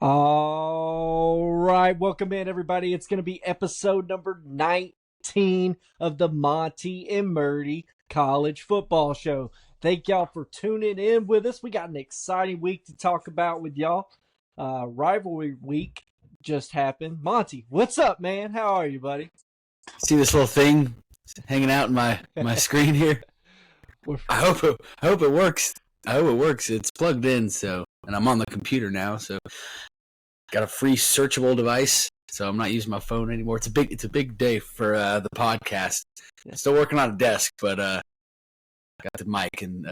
All right, welcome in, everybody. It's going to be episode number 19 of the Monty and Murdy College Football Show. Thank y'all for tuning in with us. We got an exciting week to talk about with y'all. Rivalry Week just happened. Monty, what's up, man? How are you, buddy? See this little thing hanging out in my screen here? I hope it works. I hope it works. It's plugged in, and I'm on the computer now, so got a free searchable device. So I'm not using my phone anymore. It's a big day for the podcast. Still working on a desk, but got the mic and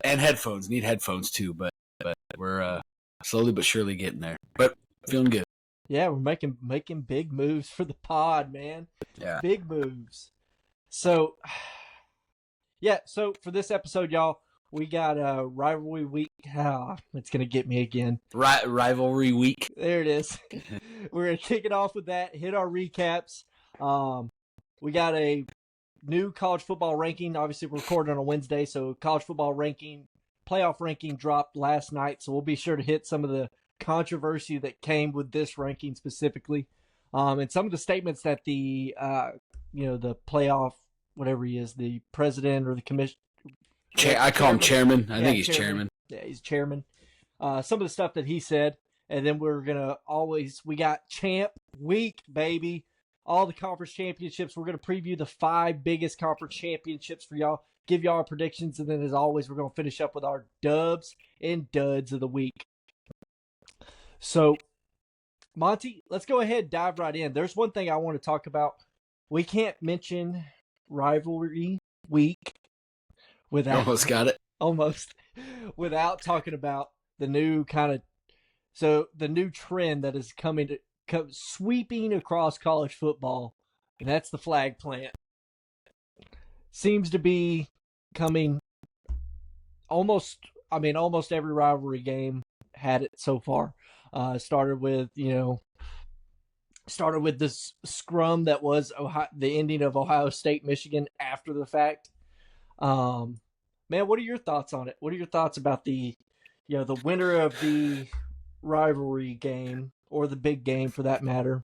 headphones. Need headphones too, but we're slowly but surely getting there. But feeling good. Yeah, we're making big moves for the pod, man. Yeah, big moves. So for this episode, y'all, we got a Rivalry Week. It's going to get me again. Rivalry Week. There it is. We're going to kick it off with that, hit our recaps. We got a new college football ranking. Obviously, we're recording on a Wednesday, so college football ranking, playoff ranking dropped last night, so we'll be sure to hit some of the controversy that came with this ranking specifically. And some of the statements that the playoff, whatever he is, the president or the commission. I call him chairman. I think he's chairman. Yeah, he's chairman. Some of the stuff that he said, and then we got Champ Week, baby. All the conference championships. We're going to preview the 5 biggest conference championships for y'all, give y'all our predictions, and then as always, we're going to finish up with our dubs and duds of the week. So, Monty, let's go ahead and dive right in. There's one thing I want to talk about. We can't mention Rivalry Week without without talking about the new the new trend that is sweeping across college football, and that's the flag plant. Seems to be coming almost every rivalry game had it so far. Started with this scrum that was the ending of Ohio State, Michigan after the fact. Man, what are your thoughts on it? What are your thoughts about the winner of the rivalry game or the big game for that matter?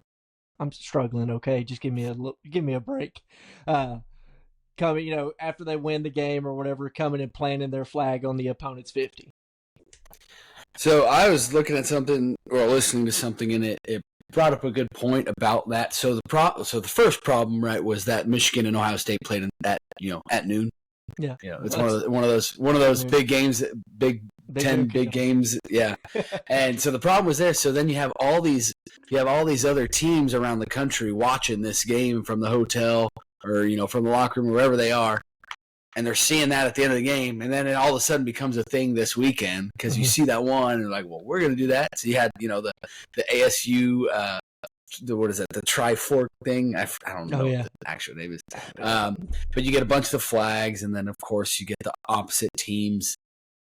I'm struggling. Okay, just give me a break. Coming, after they win the game or whatever, coming and planting their flag on the opponent's 50. So I was looking at something or listening to something, and it brought up a good point about that. So the first problem, right, was that Michigan and Ohio State played at noon. Yeah, it's one of those big games, big 10 big games. Yeah, and so the problem was there. So then you have all these other teams around the country watching this game from the hotel or from the locker room or wherever they are. And they're seeing that at the end of the game, and then it all of a sudden becomes a thing this weekend because you see that one, and you're like, well, we're going to do that. So you had, the ASU, the Tri-Fork thing. I don't know what the actual name is. But you get a bunch of the flags, and then, of course, you get the opposite teams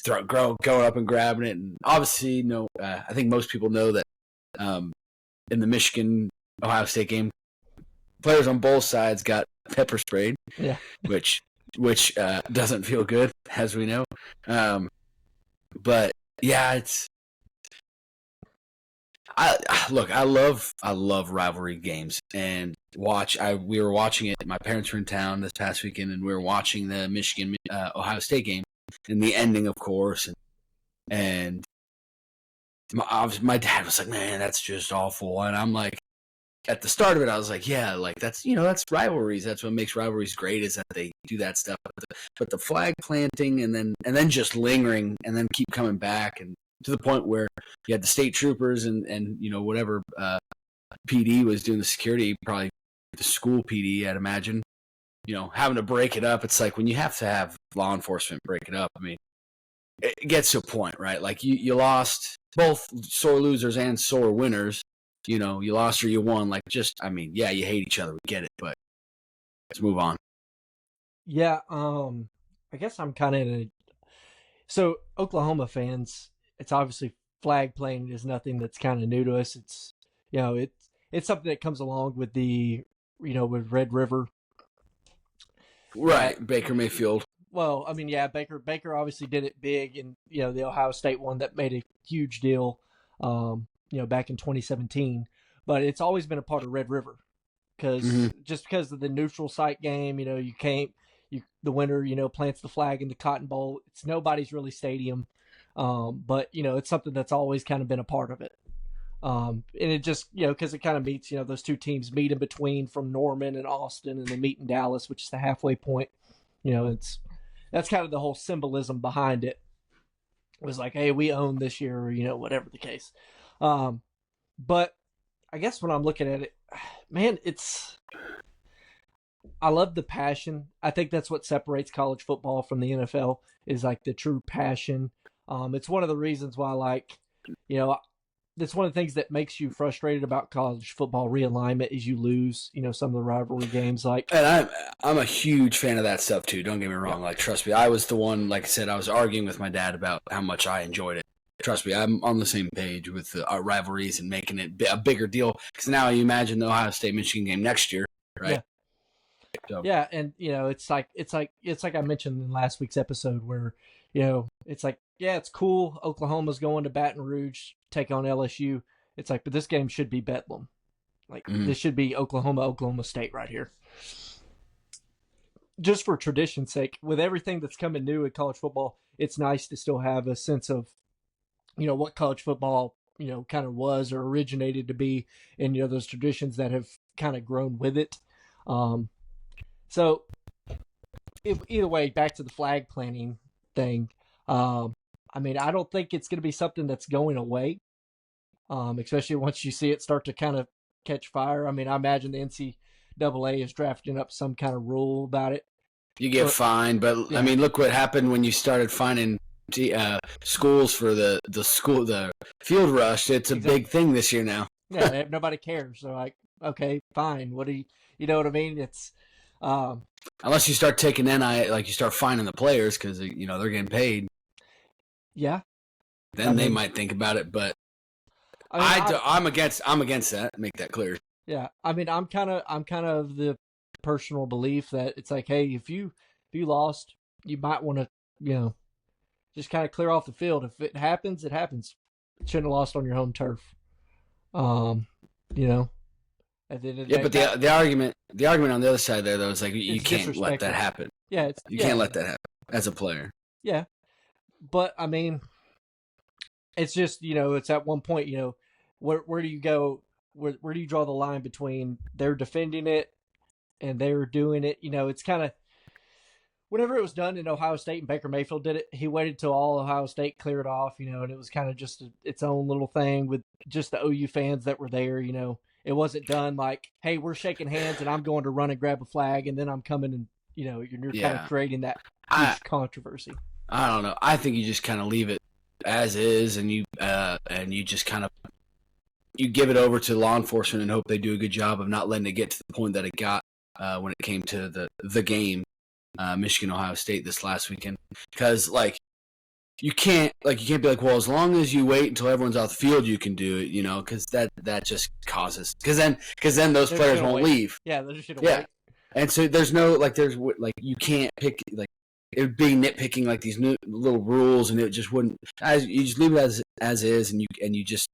going up and grabbing it. And obviously, I think most people know that in the Michigan-Ohio State game, players on both sides got pepper sprayed, which doesn't feel good, as we know. But yeah, I love rivalry games and we were watching it. My parents were in town this past weekend, and we were watching the Michigan Ohio State game and the ending, of course. And my dad was like, "Man, that's just awful," and I'm like. At the start of it, I was like, yeah, like that's rivalries. That's what makes rivalries great is that they do that stuff. But the flag planting and then just lingering and then keep coming back and to the point where you had the state troopers and whatever PD was doing the security, probably the school PD, I'd imagine, having to break it up. It's like when you have to have law enforcement break it up. I mean, it gets to a point, right? Like you lost both sore losers and sore winners. You lost or you won. Like, you hate each other. We get it, but let's move on. Yeah, I guess I'm kind of so Oklahoma fans. It's obviously flag playing is nothing that's kind of new to us. It's it's something that comes along with with Red River, right? Baker Mayfield. Well, I mean, yeah, Baker obviously did it big, and the Ohio State one that made a huge deal. back in 2017, but it's always been a part of Red River because just because of the neutral site game, you can't, the winner, plants the flag in the Cotton Bowl. It's nobody's really stadium. But it's something that's always kind of been a part of it. And it just, because it kind of meets, those two teams meet in between from Norman and Austin, and they meet in Dallas, which is the halfway point. That's kind of the whole symbolism behind it. It was like, hey, we own this year, or, whatever the case. But I guess when I'm looking at it, man, I love the passion. I think that's what separates college football from the NFL is like the true passion. It's one of the reasons why, that's one of the things that makes you frustrated about college football realignment is you lose, some of the rivalry games. And I'm a huge fan of that stuff too. Don't get me wrong. Like, trust me, I was the one. Like I said, I was arguing with my dad about how much I enjoyed it. Trust me, I'm on the same page with the rivalries and making it a bigger deal. Because now you imagine the Ohio State Michigan game next year, right? Yeah. So. Yeah, and it's like I mentioned in last week's episode where it's like, yeah, it's cool. Oklahoma's going to Baton Rouge, take on LSU. It's like, but this game should be Bedlam. Like this should be Oklahoma State right here. Just for tradition's sake, with everything that's coming new in college football, it's nice to still have a sense of, what college football, kind of was or originated to be, and those traditions that have kind of grown with it. So, either way, back to the flag planting thing. I don't think it's going to be something that's going away, especially once you see it start to kind of catch fire. I imagine the NCAA is drafting up some kind of rule about it. You get fined, but yeah. Look what happened when you started finding schools for the field rush. It's a big thing this year now. Yeah, nobody cares. They're like, okay, fine. What do you know what I mean? It's unless you start taking you start finding the players because they're getting paid. Yeah. Then they might think about it, but I'm against that. Make that clear. Yeah, I'm kind of the personal belief that it's like, hey, if you lost, you might want to just kind of clear off the field. If it happens, it happens. You shouldn't have lost on your home turf. At the end of the day, but the argument on the other side there though is like you can't let that happen. Yeah, you can't let that happen as a player. Yeah, but it's just it's at one point where do you go? Where do you draw the line between they're defending it and they're doing it? It's kind of whenever it was done in Ohio State and Baker Mayfield did it, he waited till all Ohio State cleared off, and it was kind of just its own little thing with just the OU fans that were there. It wasn't done like, hey, we're shaking hands and I'm going to run and grab a flag and then I'm coming and you're kind of creating that huge controversy. I don't know. I think you just kind of leave it as is, and you just kind of you give it over to law enforcement and hope they do a good job of not letting it get to the point that it got when it came to the game, Michigan Ohio State this last weekend. Because you can't be like, well, as long as you wait until everyone's off the field, you can do it, because that just causes because then those players won't leave. Yeah, they're just gonna wait. And so there's no you can't pick it would be nitpicking these new little rules, and it just wouldn't. You just leave it as is, and you just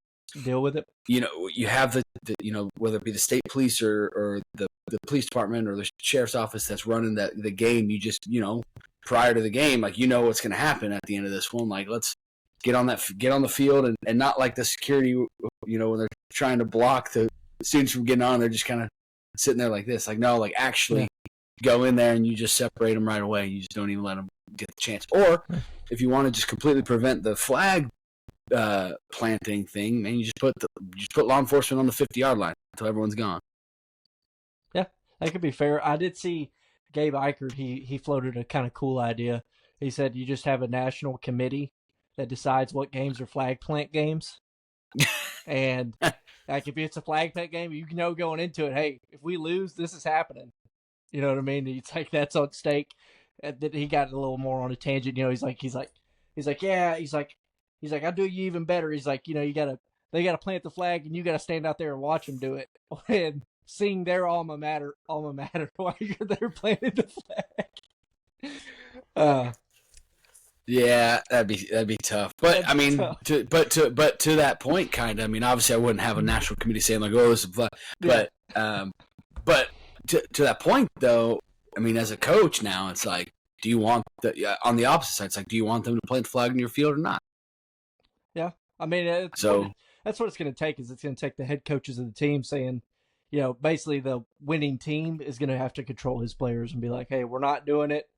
deal with it. You have the whether it be the state police or the police department or the sheriff's office that's running the game. You just prior to the game, what's going to happen at the end of this one. Let's get on the field and not like the security. When they're trying to block the students from getting on, they're just kind of sitting there like this. Actually. Go in there and you just separate them right away. You just don't even let them get the chance. Or if you want to just completely prevent the flag planting thing, man, you just put law enforcement on the 50-yard line until everyone's gone. Yeah, that could be fair. I did see Gabe Eichert. He floated a kind of cool idea. He said you just have a national committee that decides what games are flag plant games, and if it's a flag plant game, you know going into it, hey, if we lose, this is happening. You know what I mean? It's like that's on stake. And then he got a little more on a tangent. He's like, yeah. He's like, I'll do you even better. He's like, they gotta plant the flag, and you gotta stand out there and watch them do it and sing their alma mater while you're there planting the flag. Yeah, that'd be tough. But I mean, tough. to that point, kind of. I mean, obviously, I wouldn't have a national committee saying like, "Oh, this is," but but to that point though, I mean, as a coach now, it's like, do you want on the opposite side? It's like, do you want them to plant the flag in your field or not? Yeah, I mean, that's what it's going to take. Is it's going to take the head coaches of the team saying, basically the winning team is going to have to control his players and be like, hey, we're not doing it.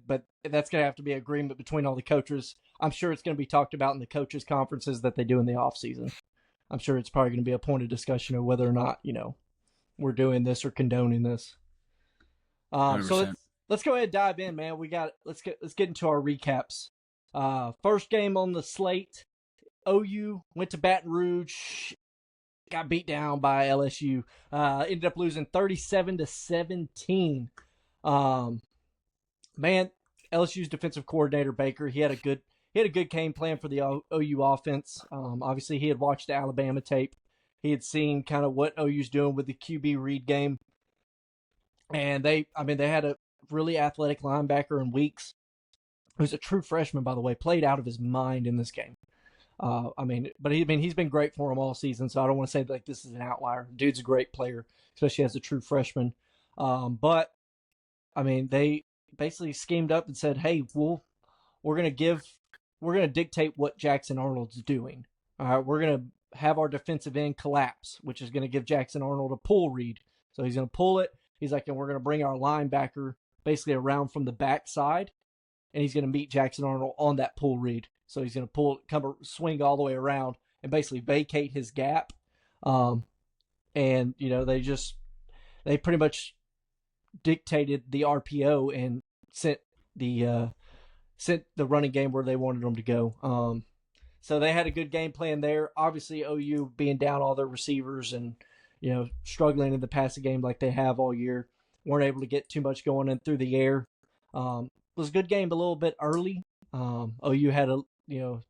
But that's going to have to be agreement between all the coaches. I'm sure it's going to be talked about in the coaches conferences that they do in the off season. I'm sure it's probably going to be a point of discussion of whether or not, we're doing this or condoning this. So let's go ahead and dive in, man. Let's get into our recaps. First game on the slate, OU went to Baton Rouge, got beat down by LSU. Ended up losing 37-17. Man, LSU's defensive coordinator Baker, he had a good game plan for the OU offense. Obviously, he had watched the Alabama tape. He had seen kind of what OU's doing with the QB read game, and they had a really athletic linebacker in Weeks, who's a true freshman, by the way, played out of his mind in this game. He's been great for him all season, so I don't want to say like this is an outlier. Dude's a great player, especially as a true freshman. But they basically schemed up and said, "Hey, we're gonna dictate what Jackson Arnold's doing. All right, we're gonna have our defensive end collapse, which is gonna give Jackson Arnold a pull read. So he's gonna pull it. He's like, and we're gonna bring our linebacker basically around from the backside, and he's gonna meet Jackson Arnold on that pull read. So he's gonna swing all the way around and basically vacate his gap. They pretty much dictated the RPO and sent the running game where they wanted them to go. So they had a good game plan there. Obviously, OU being down all their receivers and struggling in the passing game like they have all year, weren't able to get too much going in through the air. It was a good game a little bit early. OU had a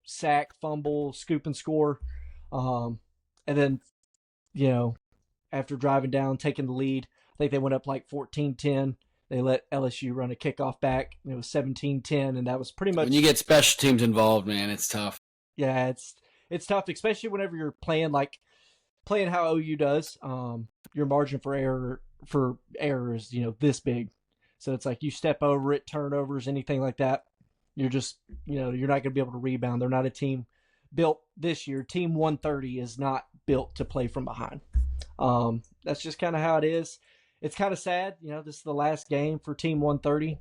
sack, fumble, scoop and score, and then after driving down, taking the lead, I think they went up like 14-10. They let LSU run a kickoff back. It was 17-10, and that was pretty much. When you get special teams involved, man, it's tough. Yeah, it's tough, especially whenever you're playing how OU does. Your margin for error is this big, so it's like you step over it, turnovers, anything like that. You're just you're not going to be able to rebound. They're not a team built this year. Team 130 is not built to play from behind. That's just kind of how it is. It's kind of sad. This is the last game for Team 130.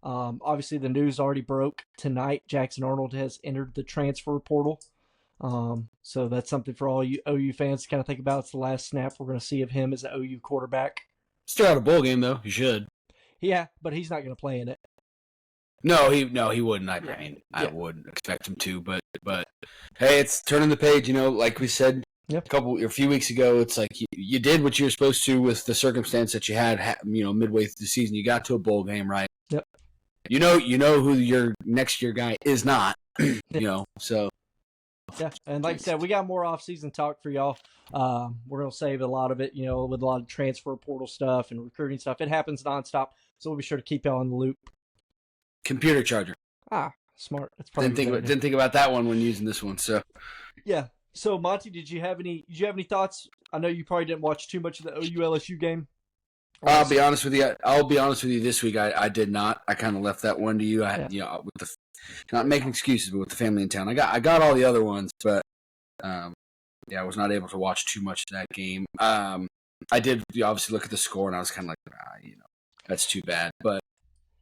Obviously, the news already broke tonight. Jackson Arnold has entered the transfer portal. So that's something for all you OU fans to kind of think about. It's the last snap we're going to see of him as an OU quarterback. Still out a bowl game, though. He should. Yeah, but he's not going to play in it. No, he wouldn't. I wouldn't expect him to. But hey, it's turning the page. Like we said a few weeks ago, it's like you did what you were supposed to with the circumstance that you had. Midway through the season, you got to a bowl game, right? Yep. You know who your next year guy is not. So. Yeah, and like I said, we got more off-season talk for y'all. We're going to save a lot of it, with a lot of transfer portal stuff and recruiting stuff. It happens nonstop, so we'll be sure to keep y'all in the loop. Computer charger. Smart. That's probably didn't think about that one when using this one. So. Yeah. So Monty, did you have any thoughts? I know you probably didn't watch too much of the OU LSU game. I'll be honest with you. This week, I did not. I kind of left that one to you. With the not making excuses, but with the family in town, I got all the other ones, but I was not able to watch too much of that game. I did obviously look at the score, and I was kind of like, that's too bad. But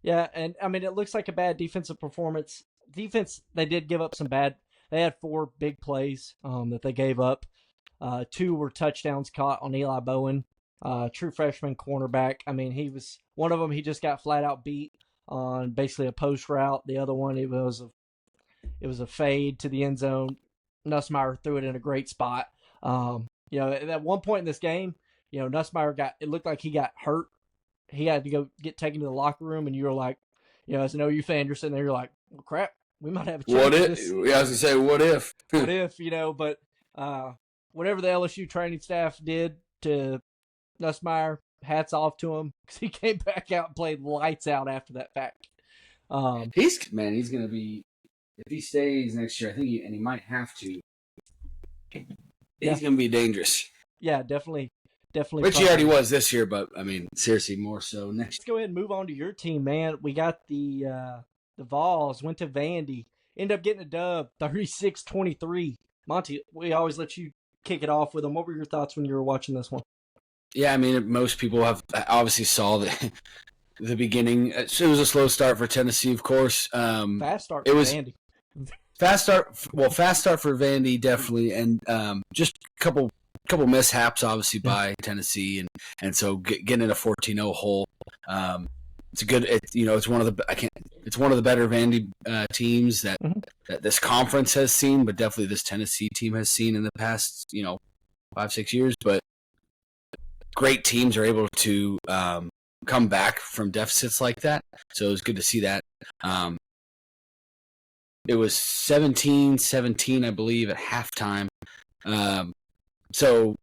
yeah, and it looks like a bad defensive performance. Defense, they did give up some bad. They had 4 big plays that they gave up. 2 were touchdowns caught on Eli Bowen, true freshman cornerback. He was one of them. He just got flat out beat on basically a post route. The other one, it was a fade to the end zone. Nussmeier threw it in a great spot. At one point in this game, Nussmeier it looked like he got hurt. He had to go get taken to the locker room, and you were like, as an OU fan, you're sitting there, you're like, well, crap, we might have a chance. What if? I was gonna say, what if? What if? But whatever the LSU training staff did to Nussmeier, hats off to him, because he came back out and played lights out after that fact. He's gonna be if he stays next year, I think he might have to. Yeah. He's going to be dangerous. Yeah, definitely. Which he already was this year, but I mean, seriously, more so next. Let's go ahead and move on to your team, man. We got the Vols, went to Vandy, ended up getting a dub, 36-23. Monty, we always let you kick it off with them. What were your thoughts when you were watching this one? Yeah, I mean, most people have obviously saw the beginning. It was a slow start for Tennessee, of course. Fast start for Vandy. Fast start for Vandy, definitely, and just a couple mishaps, obviously, by Tennessee, and so getting in a 14-0 hole. It's a good. It's one of the better Vandy teams that this conference has seen, but definitely this Tennessee team has seen in the past 5-6 years. But great teams are able to come back from deficits like that, so it was good to see that. It was 17-17, I believe, at halftime. So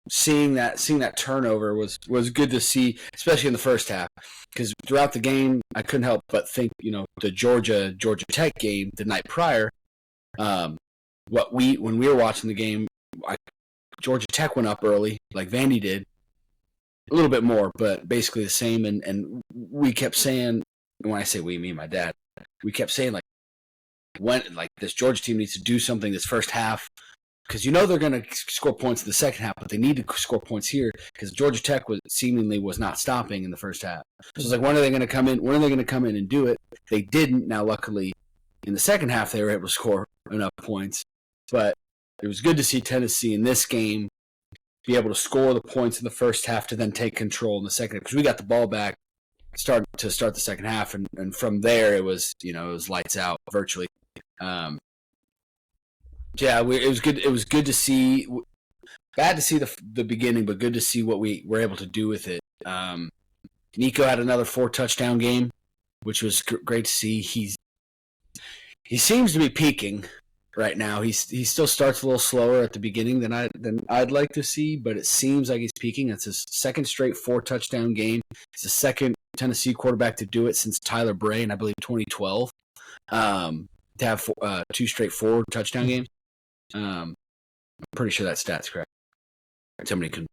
seeing that turnover was good to see, especially in the first half, because throughout the game I couldn't help but think, the Georgia Tech game the night prior. When we were watching the game, Georgia Tech went up early, like Vandy did, a little bit more, but basically the same. And we kept saying, when I say we, me and my dad, we kept saying when this Georgia team needs to do something this first half, because they're going to score points in the second half, but they need to score points here because Georgia Tech was not stopping in the first half. So it's like, when are they going to come in? When are they going to come in and do it? They didn't. Now, luckily, in the second half, they were able to score enough points. But it was good to see Tennessee in this game be able to score the points in the first half to then take control in the second half, because we got the ball back start the second half, and from there it was lights out virtually. It was good. It was good to see. Bad to see the beginning, but good to see what we were able to do with it. Nico had another 4-touchdown game, which was great to see. He seems to be peaking right now. He still starts a little slower at the beginning than I'd like to see, but it seems like he's peaking. It's his second straight 4-touchdown game. He's the second Tennessee quarterback to do it since Tyler Bray in, I believe, 2012. To have 2 straight 4-touchdown games. I'm pretty sure that stat's correct. Somebody can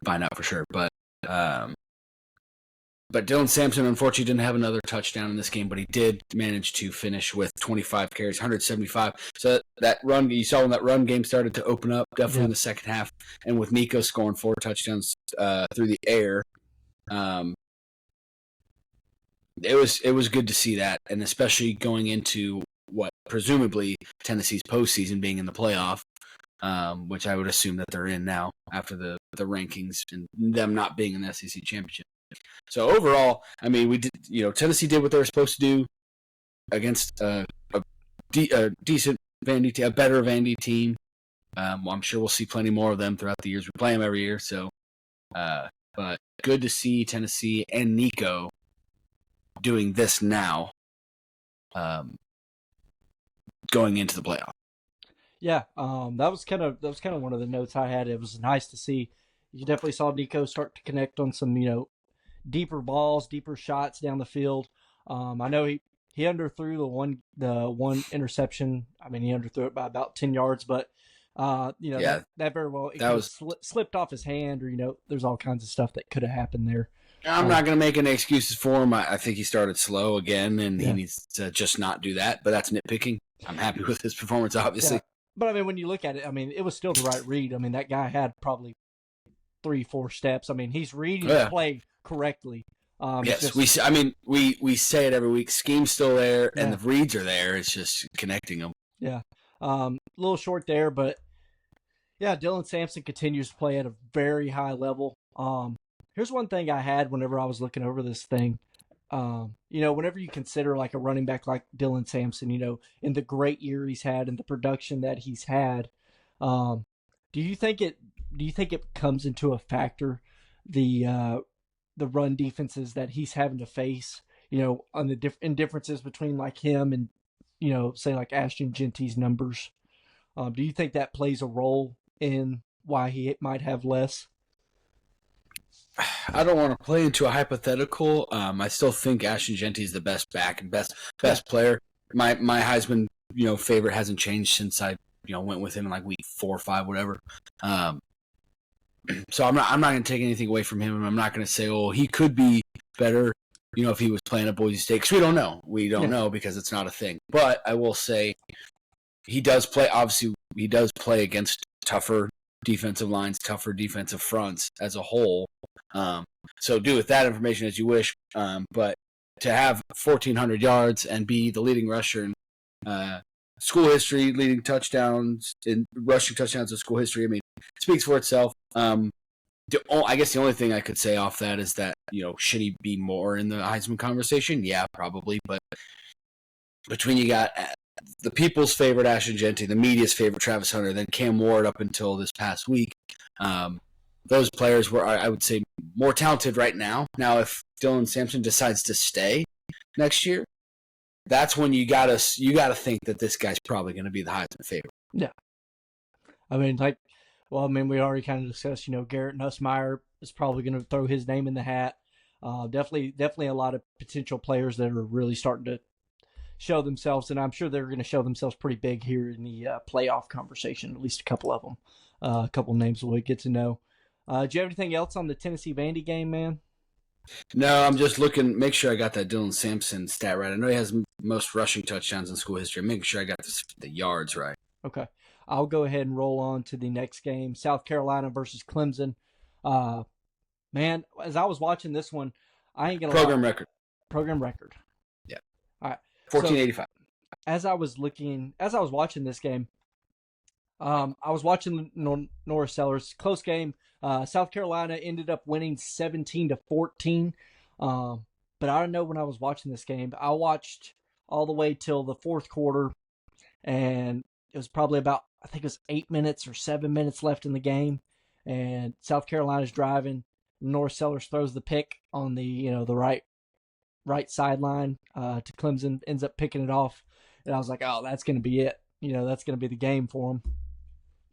find out for sure. But Dylan Sampson, unfortunately, didn't have another touchdown in this game, but he did manage to finish with 25 carries, 175. So that run, you saw when that run game started to open up, definitely in the second half, and with Nico scoring 4 touchdowns through the air, it was good to see that, and especially going into what presumably Tennessee's postseason being in the playoff, which I would assume that they're in now after the rankings and them not being in the SEC championship. So overall, I mean, we did. Tennessee did what they were supposed to do against a decent Vandy team, a better Vandy team. I'm sure we'll see plenty more of them throughout the years. We play them every year, so. But good to see Tennessee and Nico doing this now, going into the playoff. Yeah, that was kind of one of the notes I had. It was nice to see. You definitely saw Nico start to connect on some deeper balls, deeper shots down the field. I know he underthrew the one interception. I mean, he underthrew it by about 10 yards, but that very well slipped off his hand, or there's all kinds of stuff that could have happened there. I'm not going to make any excuses for him. I think he started slow again, and he needs to just not do that. But that's nitpicking. I'm happy with his performance, obviously. Yeah. But I mean, when you look at it, I mean, it was still the right read. I mean, that guy had probably 3-4 steps. I mean, he's reading the play correctly. Yes, we say it every week. Scheme's still there, and the reads are there. It's just connecting them. Yeah, a little short there, but yeah, Dylan Sampson continues to play at a very high level. Here's one thing I had whenever I was looking over this thing. Whenever you consider like a running back like Dylan Sampson, in the great year he's had and the production that he's had, do you think it comes into a factor the run defenses that he's having to face, on the differences between like him and, say like Ashton Genty's numbers? Do you think that plays a role in why he might have less? I don't want to play into a hypothetical. I still think Ashton Genty is the best back and best player. My Heisman favorite hasn't changed since I went with him in like week 4 or 5, whatever. So I'm not going to take anything away from him, and I'm not going to say, oh, he could be better, if he was playing at Boise State, because we don't know. We don't know because it's not a thing. But I will say he does play. Obviously, he does play against tougher defensive lines, tougher defensive fronts as a whole. So do with that information as you wish. But to have 1,400 yards and be the leading rusher in school history, leading touchdowns in rushing touchdowns in school history, I mean, it speaks for itself. I guess the only thing I could say off that is that, should he be more in the Heisman conversation? Yeah, probably. But between you got the people's favorite Ashton Jeanty, the media's favorite Travis Hunter, then Cam Ward up until this past week, those players were, I would say, more talented right now. Now, if Dylan Sampson decides to stay next year, that's when you gotta think that this guy's probably going to be the Heisman favorite. Yeah. I mean, we already kind of discussed, Garrett Nussmeier is probably going to throw his name in the hat. Definitely a lot of potential players that are really starting to show themselves, and I'm sure they're going to show themselves pretty big here in the playoff conversation, at least a couple of them. A couple names we'll get to know. Do you have anything else on the Tennessee-Vandy game, man? No, I'm just looking, make sure I got that Dylan Sampson stat right. I know he has most rushing touchdowns in school history. Making sure I got the yards right. Okay. I'll go ahead and roll on to the next game, South Carolina versus Clemson. Man, as I was watching this one, I ain't going to Program record. Program record. Yeah. All right. 1485. So, as I was watching this game, I was watching Norris Sellers. Close game. South Carolina ended up winning 17-14. But I don't know when I was watching this game. I watched all the way till the fourth quarter, and it was probably about, I think it was 8 minutes or 7 minutes left in the game, and South Carolina's driving. Norris Sellers throws the pick on the the right sideline to Clemson, ends up picking it off, and I was like, oh, that's going to be it. That's going to be the game for them.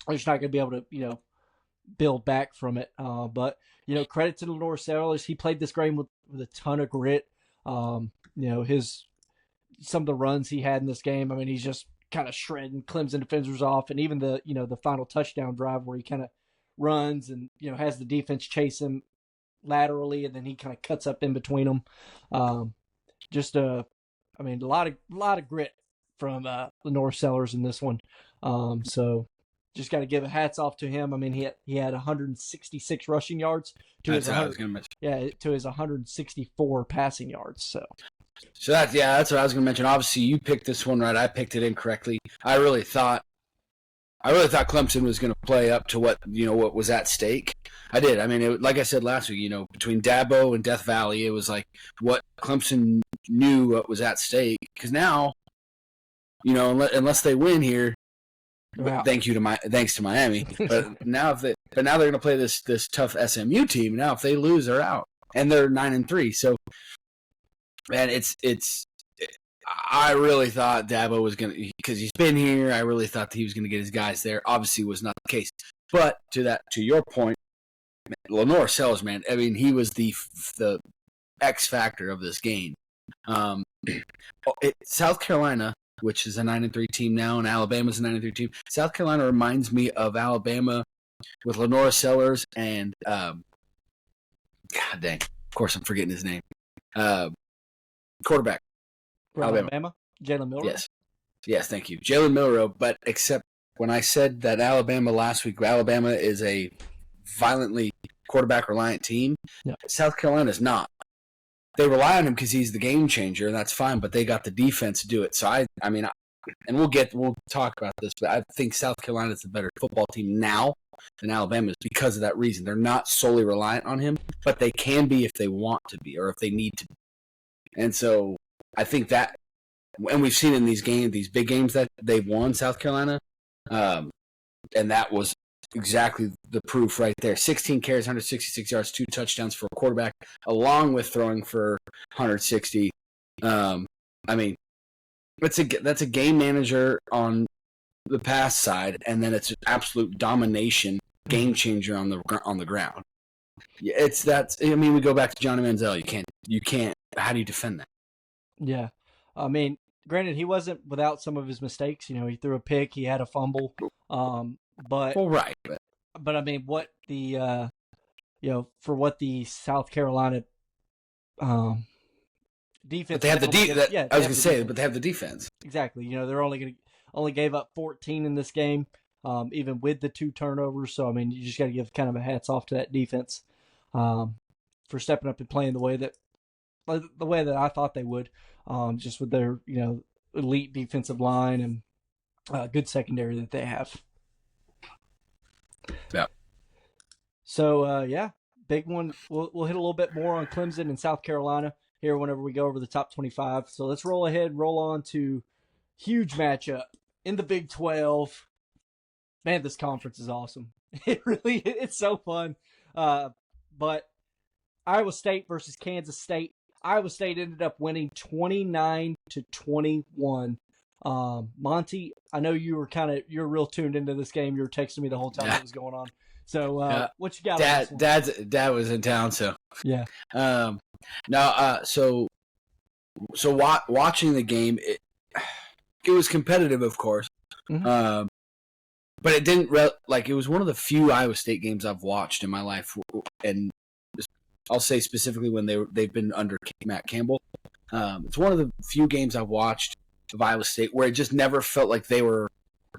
They're just not going to be able to build back from it. But credit to Norris Sellers. He played this game with a ton of grit. Some of the runs he had in this game, I mean, he's just kind of shredding Clemson defenders off, and even the final touchdown drive where he kind of runs and has the defense chase him laterally, and then he kind of cuts up in between them. A lot of grit from the Norris Sellers in this one. So just got to give a hats off to him. I mean, he had 166 rushing yards to his 164 passing yards. So that's what I was going to mention. Obviously, you picked this one right. I picked it incorrectly. I really thought Clemson was going to play up to what was at stake. I did. I mean, like I said last week, between Dabo and Death Valley, it was like what Clemson knew what was at stake. Because now, unless they win here, wow. Thanks to Miami. But now they're going to play this tough SMU team. Now if they lose, they're out, and they're 9-3. So, man, I really thought Dabo was going to, because he's been here. I really thought that he was going to get his guys there. Obviously, was not the case. But to your point, Lenore Sellers, man. I mean, he was the X factor of this game. South Carolina, which is a 9-3 team now, and Alabama's a 9-3 team. South Carolina reminds me of Alabama with Lenore Sellers and God dang, of course I'm forgetting his name. Quarterback. Alabama? Jalen Milroe? Yes, thank you. Jalen Milroe, but except when I said that Alabama last week, Alabama is a violently quarterback-reliant team, yeah. South Carolina's not. They rely on him because he's the game changer, and that's fine, but they got the defense to do it. So, I mean, we'll talk about this, but I think South Carolina's a better football team now than Alabama is because of that reason. They're not solely reliant on him, but they can be if they want to be or if they need to be. And so I think that, and we've seen in these big games that they've won, South Carolina, and that was exactly the proof right there. 16 carries, 166 yards, 2 touchdowns for a quarterback, along with throwing for 160. I mean, that's a game manager on the pass side, and then it's an absolute domination game changer on the ground. I mean, we go back to Johnny Manziel. You can't. How do you defend that? Yeah, I mean, granted, he wasn't without some of his mistakes. He threw a pick, he had a fumble. But Well, right. But I mean, what the for what the South Carolina defense. But they have the defense. I was going to say, but they have the defense. Exactly. They're only gave up 14 in this game, even with the 2 turnovers. So I mean, you just got to give kind of a hats off to that defense for stepping up and playing the way that I thought they would, just with their elite defensive line and good secondary that they have. Yeah. So big one. We'll hit a little bit more on Clemson and South Carolina here whenever we go over the top 25. So let's roll on to huge matchup in the Big 12. Man, this conference is awesome. It's so fun. But Iowa State versus Kansas State. Iowa State ended up winning 29-21. Monty, I know you're real tuned into this game. You were texting me the whole time it was going on. So what you got? Dad was in town, so yeah. So watching the game, it was competitive, of course. Mm-hmm. But it didn't it was one of the few Iowa State games I've watched in my life, and I'll say specifically when they've been under Matt Campbell. It's one of the few games I've watched of Iowa State where it just never felt like they were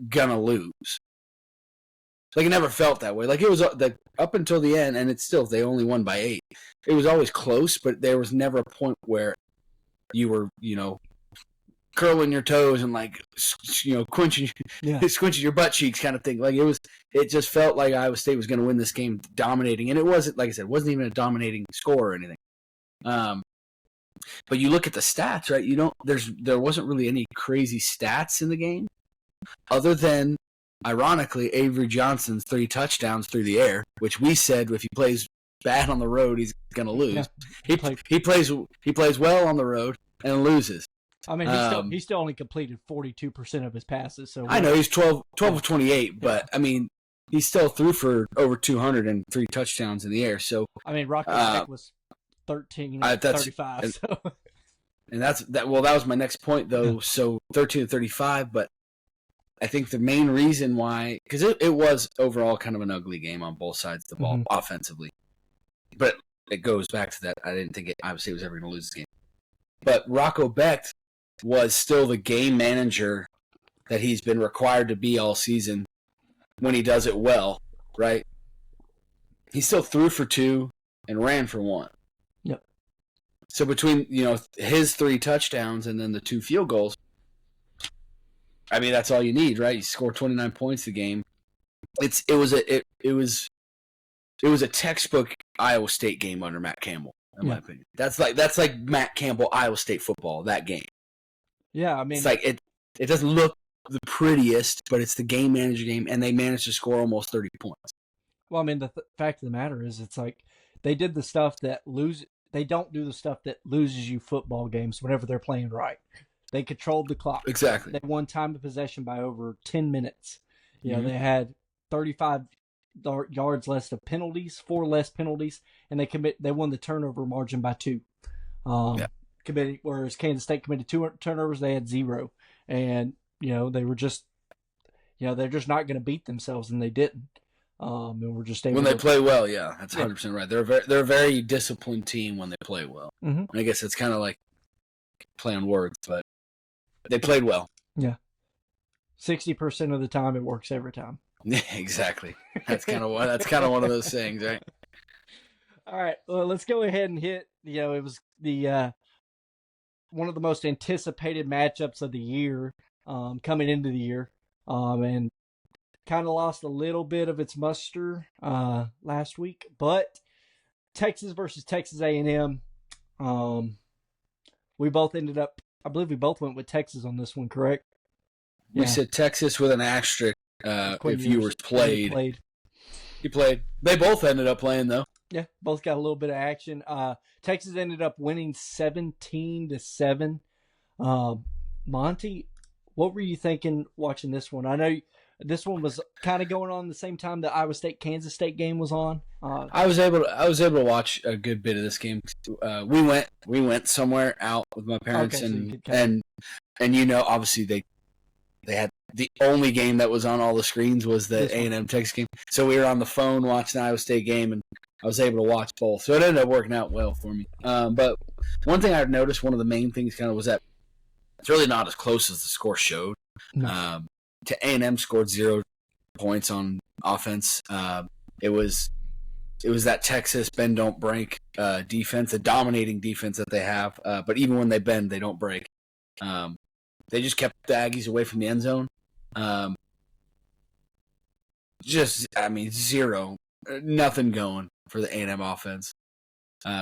gonna lose. Like it never felt that way. Like it was up until the end, and it's still they only won by 8. It was always close, but there was never a point where you were curling your toes and squinching your butt cheeks kind of thing. Like it just felt like Iowa State was going to win this game, dominating, and it wasn't, like I said, it wasn't even a dominating score or anything. But you look at the stats, right? There wasn't really any crazy stats in the game, other than, ironically, Avery Johnson's 3 touchdowns through the air, which we said if he plays bad on the road, he's going to lose. Yeah. He plays well on the road and loses. I mean, he still only completed 42% of his passes. So I know he's 12 of 28, but I mean, he still threw for over 200 and 3 touchdowns in the air. So I mean, Rocky Beck was 13 of 35. And that was my next point, though. Yeah. So 13 of 35, but I think the main reason why, because it was overall kind of an ugly game on both sides of the ball offensively, but it goes back to that. I didn't think Iowa State was ever going to lose this game. But Rocco Beck was still the game manager that he's been required to be all season when he does it well, right? He still threw for 2 and ran for 1. Yep. So between his 3 touchdowns and then the 2 field goals, I mean that's all you need, right? You score 29 points a game. It was a textbook Iowa State game under Matt Campbell, in my opinion. That's like Matt Campbell Iowa State football, that game. Yeah, I mean, it's like it doesn't look the prettiest, but it's the game manager game, and they managed to score almost 30 points. Well, I mean, the fact of the matter is, it's like they did the stuff that they don't do the stuff that loses you football games whenever they're playing right. They controlled the clock. Exactly. They won time of possession by over 10 minutes. They had 35 yards less of penalties, 4 less penalties, and they won the turnover margin by 2. Whereas Kansas State committed 2 turnovers, they had 0, and they were just they're just not going to beat themselves, and they didn't. And we're just when they play well, that's 100% right. They're a very disciplined team when they play well. Mm-hmm. I guess it's kind of like play on words, but they played well. Yeah, 60% of the time it works every time. Yeah, exactly. That's kind of one of those things, right? All right, well, let's go ahead and hit. It was the one of the most anticipated matchups of the year, coming into the year, and kind of lost a little bit of its muster last week. But Texas versus Texas A&M, we both ended up. I believe we both went with Texas on this one, correct? We said Texas with an asterisk if Ewers played. He played. They both ended up playing, though. Yeah, both got a little bit of action. Texas ended up winning 17-7. Monty, what were you thinking watching this one? I know this one was kind of going on the same time the Iowa State Kansas State game was on. I was able to watch a good bit of this game. We went somewhere out with my parents, and And obviously they had the only game that was on all the screens was the A&M Texas game. So we were on the phone watching the Iowa State game, and I was able to watch both. So it ended up working out well for me. But one thing I've noticed, one of the main things kind of was that it's really not as close as the score showed. No. A&M scored 0 points on offense. It was that Texas bend don't break defense, the dominating defense that they have. But even when they bend, they don't break. They just kept the Aggies away from the end zone. Zero, nothing going for the A&M offense.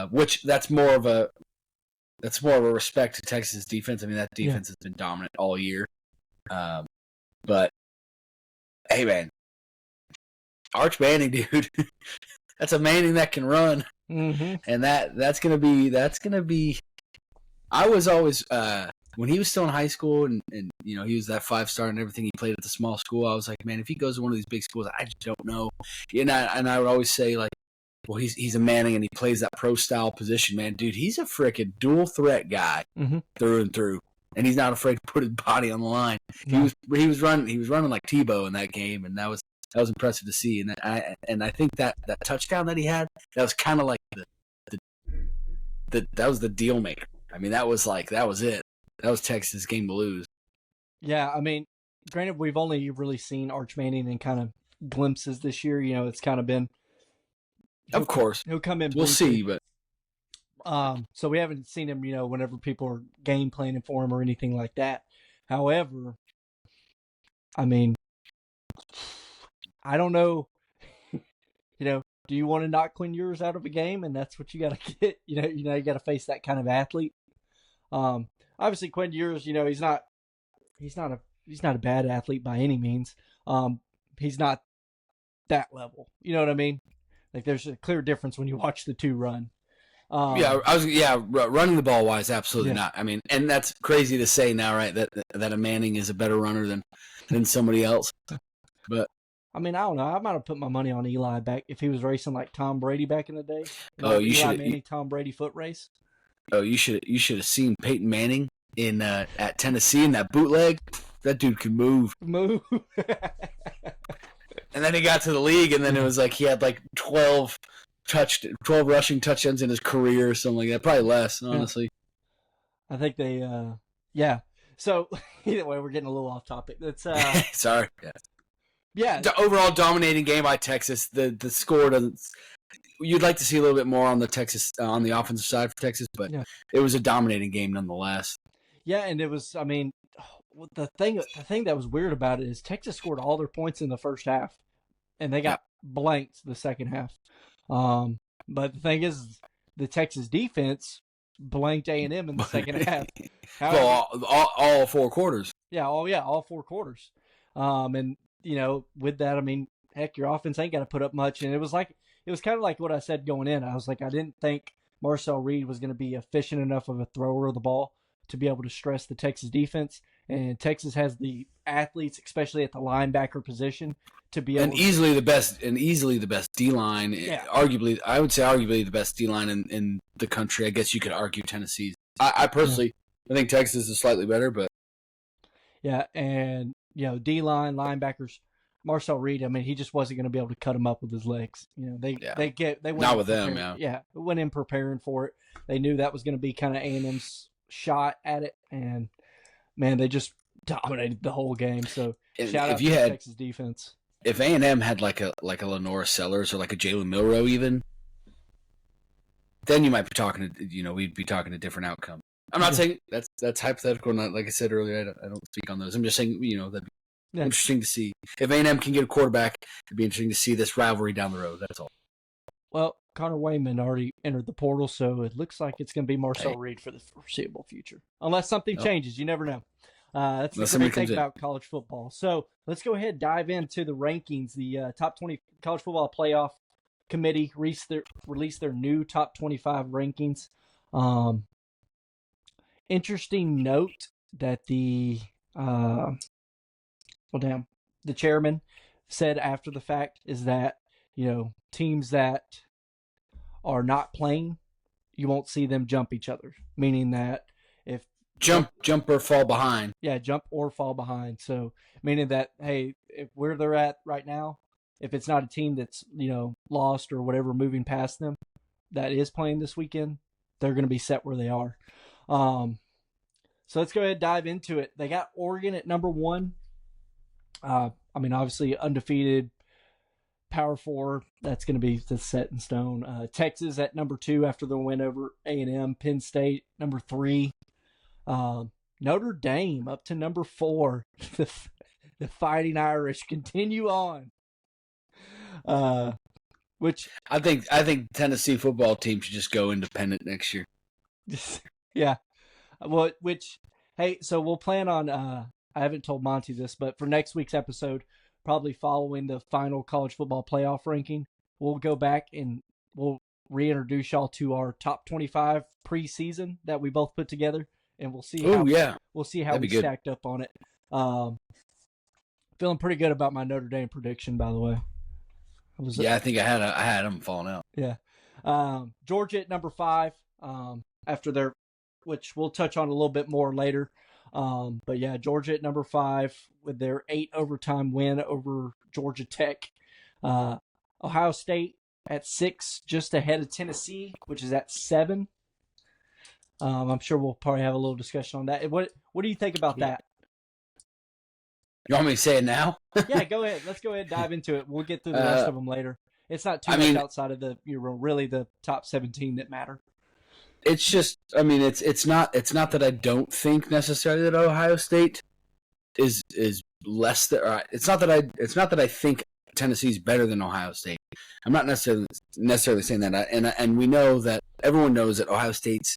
Which that's more of a respect to Texas defense. I mean, that defense has been dominant all year. But hey, man, Arch Manning, dude, that's a Manning that can run, and that's gonna be. I was always when he was still in high school, and he was that 5-star and everything. He played at the small school. I was like, man, if he goes to one of these big schools, I just don't know. And I would always say, like, well, he's a Manning and he plays that pro style position, man. Dude, he's a freaking dual threat guy through and through, and he's not afraid to put his body on the line. No. He was running like Tebow in that game, and that was impressive to see. And I think that touchdown that he had, that was kind of like that was the deal maker. I mean, that was it. That was Texas' game to lose. Yeah, I mean, granted, we've only really seen Arch Manning in kind of glimpses this year. It's kind of been. Of course. He'll come in. We'll see, but. So we haven't seen him, whenever people are game planning for him or anything like that. However, I mean, I don't know. Do you want to knock Quinn Ewers out of a game, and that's what you got to get? You got to face that kind of athlete. Obviously, Quinn Ewers, he's not a bad athlete by any means. He's not that level. You know what I mean? Like, there's a clear difference when you watch the two run. Running the ball wise, absolutely not. I mean, and that's crazy to say now, right? That a Manning is a better runner than somebody else. But I mean, I don't know. I might have put my money on Eli back if he was racing like Tom Brady back in the day. You should Manning Tom Brady foot race. Oh, you should have seen Peyton Manning in at Tennessee in that bootleg. That dude could move. And then he got to the league, and then it was like he had like 12 rushing touchdowns in his career or something like that. Probably less, honestly. I think they, So either way, we're getting a little off topic. That's sorry. Yeah. The overall dominating game by Texas. The score doesn't. You'd like to see a little bit more on the Texas on the offensive side for Texas, but it was a dominating game nonetheless. Yeah, and it was. I mean, the thing that was weird about it is Texas scored all their points in the first half, and they got blanked the second half. But the thing is, the Texas defense blanked A&M in the second half. All 4 quarters. Yeah, all 4 quarters. And with that, I mean, heck, your offense ain't got to put up much, and it was kind of like what I said going in. I was like, I didn't think Marcel Reed was going to be efficient enough of a thrower of the ball to be able to stress the Texas defense. And Texas has the athletes, especially at the linebacker position, to be able easily the best D-line. Yeah. Arguably, I would say the best D-line in the country. I guess you could argue Tennessee's. I personally, I think Texas is slightly better, but yeah, and D-line linebackers. Marcel Reed, I mean, he just wasn't going to be able to cut him up with his legs. They went not with them, went in preparing for it. They knew that was going to be kind of A&M's shot at it, and man, they just dominated the whole game. So shout out to the Texas defense. If A&M had like a Lenora Sellers or like a Jalen Milroe even, then you might be talking to we'd be talking a different outcome. I'm not saying that's hypothetical. Not like I said earlier, I don't speak on those. I'm just saying that'd be interesting to see. If A&M can get a quarterback, it'd be interesting to see this rivalry down the road. That's all. Well, Connor Wayman already entered the portal, so it looks like it's going to be Marcel Reed for the foreseeable future. Unless something changes. You never know. That's the great thing about college football. So let's go ahead and dive into the rankings. The top 20 college football playoff committee released their new top 25 rankings. Interesting note that the chairman said after the fact is that, teams that are not playing, you won't see them jump each other. Meaning that if Jump or fall behind. Yeah, jump or fall behind. So meaning that, hey, if where they're at right now, if it's not a team that's, lost or whatever, moving past them, that is playing this weekend, they're going to be set where they are. So let's go ahead and dive into it. They got Oregon at number 1. Obviously undefeated, Power 4. That's going to be set in stone. Texas at number 2 after the win over A&M. Penn State number 3. Notre Dame up to number 4. The Fighting Irish continue on. Which I think Tennessee football team should just go independent next year. Yeah. Well, so we'll plan on, I haven't told Monty this, but for next week's episode, probably following the final college football playoff ranking, we'll go back and we'll reintroduce y'all to our top 25 preseason that we both put together, and we'll see how we stacked up on it. Feeling pretty good about my Notre Dame prediction, by the way. I think I had them falling out. Yeah. Georgia at number 5, after which we'll touch on a little bit more later. But yeah, Georgia at number 5 with their 8 overtime win over Georgia Tech. Ohio State at 6, just ahead of Tennessee, which is at 7. I'm sure we'll probably have a little discussion on that. What do you think about that? You want me to say it now? Yeah, go ahead. Let's go ahead and dive into it. We'll get through the rest of them later. It's not too much outside of really the top 17 that matter. It's just, it's not that I don't think necessarily that Ohio State is less than. It's not that I think Tennessee's better than Ohio State. I'm not necessarily saying that. And we know that everyone knows that Ohio State's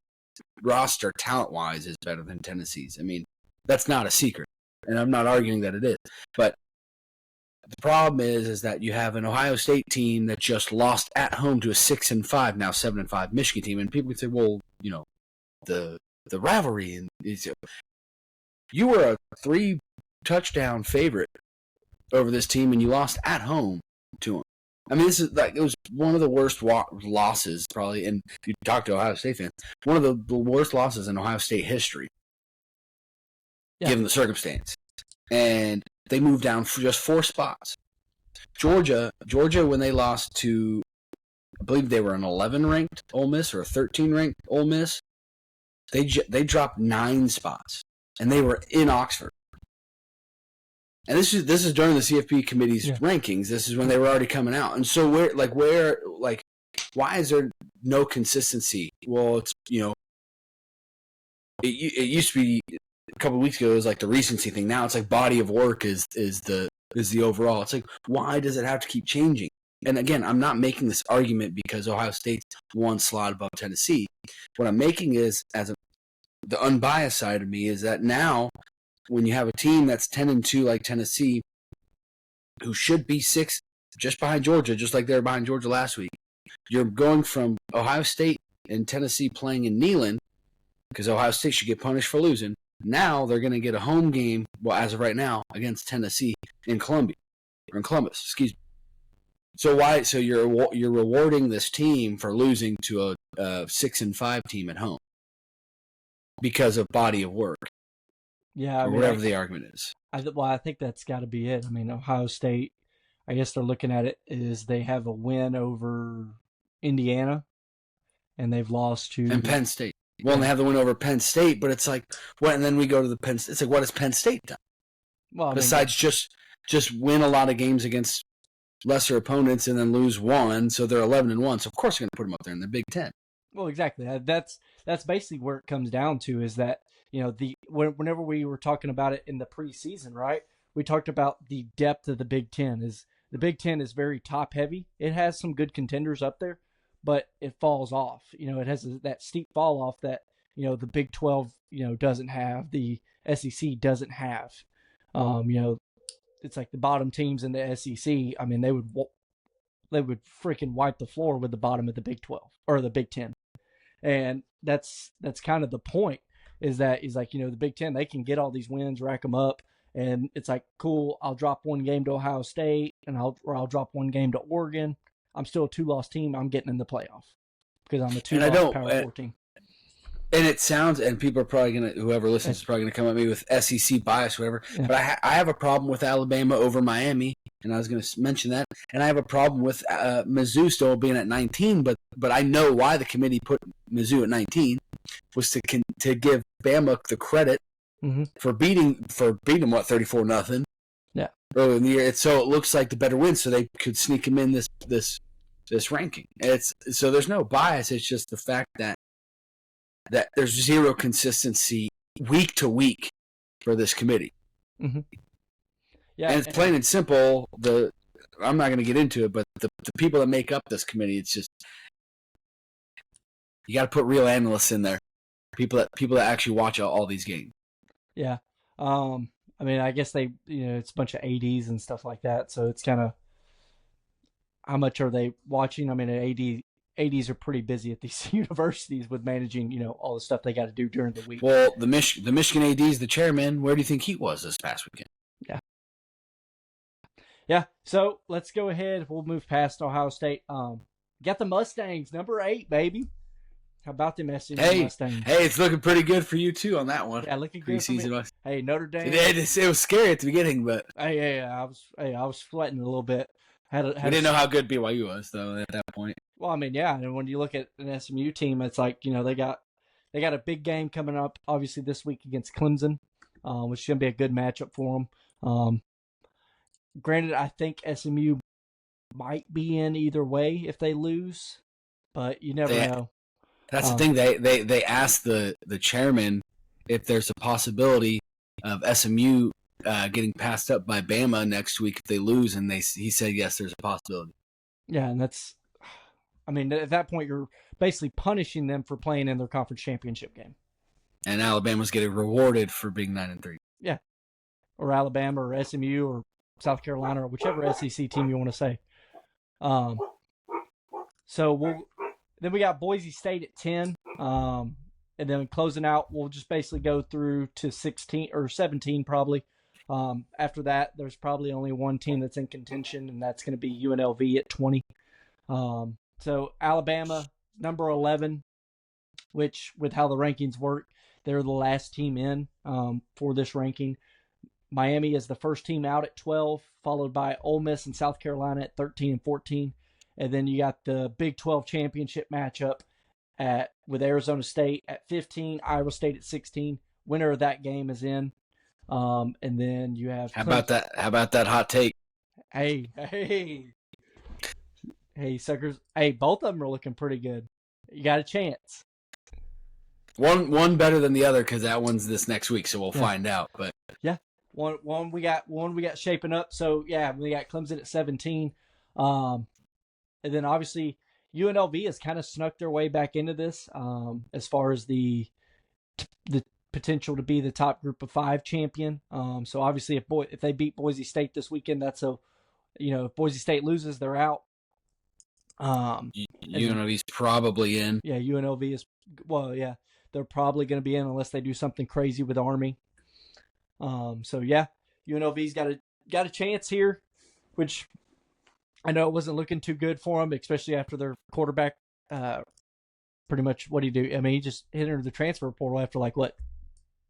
roster talent wise is better than Tennessee's. That's not a secret. And I'm not arguing that it is. But the problem is that you have an Ohio State team that just lost at home to a 6-5, now 7-5 Michigan team. And people can say, well, the rivalry. And you were a 3-touchdown favorite over this team, and you lost at home to them. This is it was one of the worst losses, probably, and if you talk to Ohio State fans, one of the worst losses in Ohio State history. Yeah. Given the circumstance. And they moved down for just 4 spots. Georgia, when they lost to, I believe they were an 11-ranked Ole Miss or a 13-ranked Ole Miss, they dropped 9 spots, and they were in Oxford. And this is during the CFP committee's rankings. This is when they were already coming out. And so why is there no consistency? Well, it's it used to be. A couple of weeks ago, it was like the recency thing. Now it's like body of work is the overall. It's like, why does it have to keep changing? And again, I'm not making this argument because Ohio State's 1 slot above Tennessee. What I'm making is, the unbiased side of me, is that now when you have a team that's 10-2 like Tennessee, who should be 6 just behind Georgia, just like they were behind Georgia last week, you're going from Ohio State and Tennessee playing in Neyland, because Ohio State should get punished for losing. Now they're going to get a home game, well, as of right now, against Tennessee in Columbus, excuse me. So why? So you're rewarding this team for losing to a 6-5 team at home because of body of work. Yeah, or whatever the argument is. I think that's got to be it. Ohio State, I guess they're looking at it is they have a win over Indiana, and they've lost to Penn State. Well, and they have the win over Penn State, but it's like, what? And then we go to the Penn State. It's like, what has Penn State done? Well, besides just win a lot of games against lesser opponents and then lose 1, so they're 11-1. So of course you're going to put them up there in the Big Ten. Well, exactly. That's basically where it comes down to, is that whenever we were talking about it in the preseason, right? We talked about the depth of the Big Ten. The Big Ten is very top heavy. It has some good contenders up there, but it falls off. It has that steep fall off that, the Big 12, doesn't have, the SEC doesn't have. It's like the bottom teams in the SEC. They would freaking wipe the floor with the bottom of the Big 12 or the Big 10. And that's kind of the point, is that the Big 10, they can get all these wins, rack them up. And it's like, cool, I'll drop 1 game to Ohio State and I'll drop 1 game to Oregon. I'm still a 2-loss team. I'm getting in the playoff because I'm a 2-loss Power 4 team. And it sounds, and people are probably going to, whoever listens is probably going to come at me with SEC bias or whatever, but I have a problem with Alabama over Miami, and I was going to mention that, and I have a problem with Mizzou still being at 19, but I know why the committee put Mizzou at 19, was to give Bama the credit for beating them, 34-0. Yeah. Early in the year. So it looks like the better win, so they could sneak them in this ranking. So there's no bias, it's just the fact that there's zero consistency week to week for this committee. Mm-hmm. Yeah, and it's plain and simple. I'm not going to get into it, but the people that make up this committee, it's just you got to put real analysts in there, people that actually watch all these games. Yeah, I mean, I guess it's a bunch of ADs and stuff like that, so it's kind of how much are they watching? I mean, ADs are pretty busy at these universities with managing, all the stuff they got to do during the week. Well, the Michigan AD is the chairman. Where do you think he was this past weekend? Yeah. So let's go ahead. We'll move past Ohio State. Got the Mustangs, number 8, baby. How about them Mustangs? Hey, it's looking pretty good for you too on that one. Yeah, looking good. Hey, Notre Dame. It was scary at the beginning, but I was sweating a little bit. We didn't know how good BYU was though at that point. Well, I mean, yeah, and when you look at an SMU team, it's like they got a big game coming up, obviously this week against Clemson, which is gonna be a good matchup for them. Granted, I think SMU might be in either way if they lose, but you never know. That's the thing. They asked the chairman if there's a possibility of SMU getting passed up by Bama next week if they lose, and he said yes, there's a possibility. Yeah, and I mean, at that point, you're basically punishing them for playing in their conference championship game. And Alabama's getting rewarded for being 9-3. Yeah, or Alabama, or SMU, or South Carolina, or whichever SEC team you want to say. So then we got Boise State at 10, and then closing out, we'll just basically go through to 16 or 17 probably. After that, there's probably only one team that's in contention, and that's going to be UNLV at 20. So Alabama, number 11, which with how the rankings work, they're the last team in for this ranking. Miami is the first team out at 12, followed by Ole Miss and South Carolina at 13 and 14. And then you got the Big 12 championship matchup with Arizona State at 15, Iowa State at 16. Winner of that game is in. And then you have How about that hot take? Hey, suckers. Hey, both of them are looking pretty good. You got a chance. One better than the other because that one's this next week, so we'll find out. But yeah, one we got shaping up. So yeah, we got Clemson at 17. And then obviously UNLV has kind of snuck their way back into this as far as the potential to be the top group of 5 champion. So obviously if they beat Boise State this weekend, that's if Boise State loses, they're out. UNLV's probably in. Yeah, UNLV is, they're probably going to be in unless they do something crazy with Army. So yeah, UNLV's got a chance here, which I know it wasn't looking too good for them, especially after their quarterback. Pretty much, what do you do? I mean, he just entered the transfer portal after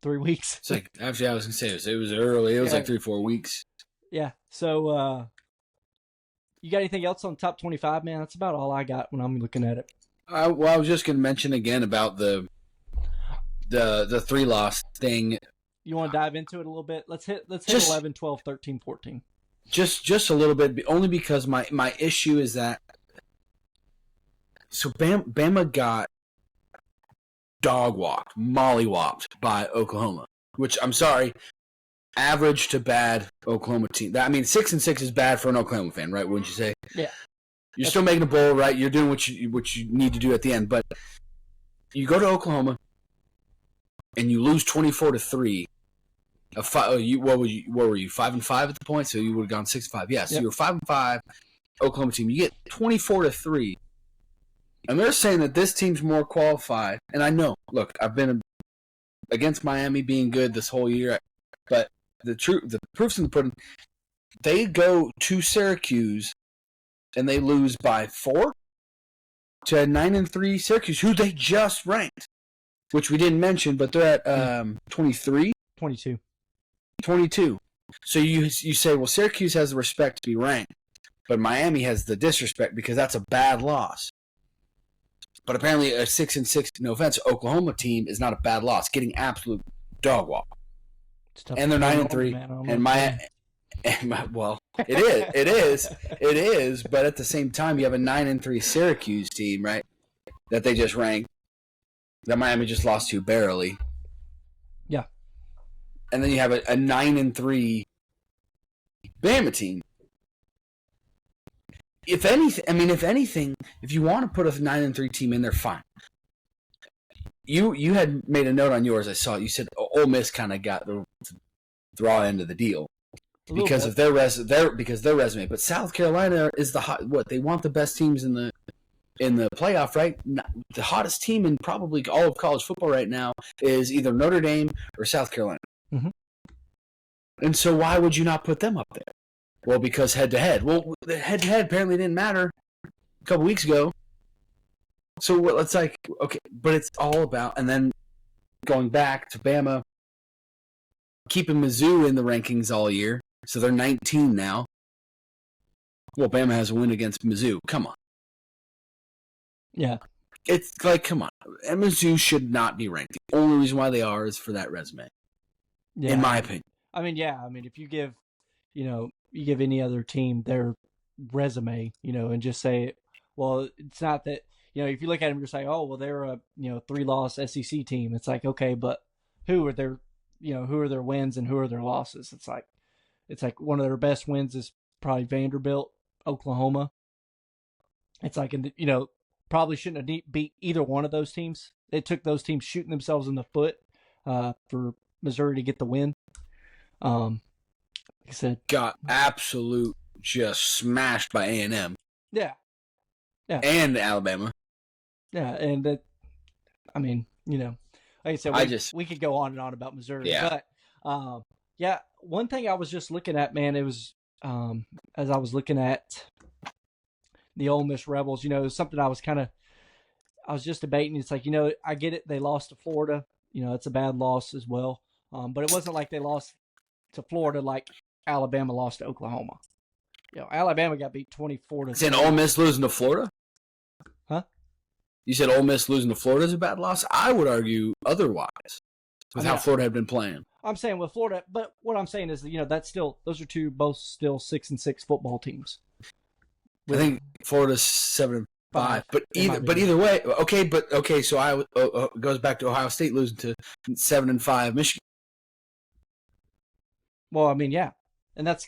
3 weeks. It's like, actually, I was gonna say it was early. It was 3-4 weeks. Yeah. So, you got anything else on top 25, man? That's about all I got when I'm looking at it. I was just gonna mention again about the 3-loss thing. You want to dive into it a little bit? Let's hit 11, 12, 13, 14. Just a little bit, only because my issue is that Bama got dog-walked, molly-whopped by Oklahoma, which, I'm sorry, average to bad Oklahoma team. 6-6 is bad for an Oklahoma fan, right? Wouldn't you say? Yeah. You're still making a bowl, right? You're doing what you need to do at the end, but you go to Oklahoma and you lose 24-3. What were you 5-5 at the point? So you would have gone 6-5. Yeah, so you were 5-5. Oklahoma team. You get 24-3. And they're saying that this team's more qualified. And I know, look, I've been against Miami being good this whole year, but the proof's in the pudding. They go to Syracuse and they lose by 4 to a 9-3 Syracuse, who they just ranked. which we didn't mention, but they're at 23? 22. 22. So you say, well, Syracuse has the respect to be ranked, but Miami has the disrespect because that's a bad loss. But apparently a 6-6, no offense, Oklahoma team is not a bad loss, getting absolute dog walk. And they're 9-3. Well, it is. But at the same time, you have a 9-3 Syracuse team, right? That they just ranked, that Miami just lost to barely. Yeah. And then you have a 9-3 Bama team. If anything, if you want to put a 9-3 team in there, fine. You had made a note on yours. I saw it. You said Ole Miss kind of got the raw end of the deal because of their resume. But South Carolina is they want the best teams in the playoff, right? The hottest team in probably all of college football right now is either Notre Dame or South Carolina. Mm-hmm. And so why would you not put them up there? Well, because head-to-head. Well, the head-to-head apparently didn't matter a couple weeks ago. So it's like, okay, but it's all about, and then going back to Bama, keeping Mizzou in the rankings all year, so they're 19 now. Well, Bama has a win against Mizzou. Come on. Yeah. It's like, come on. And Mizzou should not be ranked. The only reason why they are is for that resume, in my opinion. I mean, yeah. I mean, if you give any other team their resume, and just say, well, it's not that, if you look at them, you're saying, oh, well, they're a, 3-loss SEC team. It's like, okay, but who are their wins and who are their losses? It's like one of their best wins is probably Vanderbilt, Oklahoma. It's like, probably shouldn't have beat either one of those teams. It took those teams shooting themselves in the foot for Missouri to get the win. Like I said, got absolute just smashed by A&M. Yeah. And Alabama. Yeah, and that, I mean, like I said, we could go on and on about Missouri. Yeah. But, one thing I was just looking at, man, it was, as I was looking at the Ole Miss Rebels, something I was just debating. It's like, I get it. They lost to Florida. It's a bad loss as well. But it wasn't like they lost to Florida like Alabama lost to Oklahoma. Alabama got beat 24-3. Saying Ole Miss losing to Florida? Huh? You said Ole Miss losing to Florida is a bad loss? I would argue otherwise with how Florida had been playing. I'm saying with Florida, but what I'm saying is, that's still, those are both still 6-6 football teams. I think Florida's 7-5, but either way, okay. So it goes back to Ohio State losing to 7-5 Michigan. Well, I mean, yeah, and that's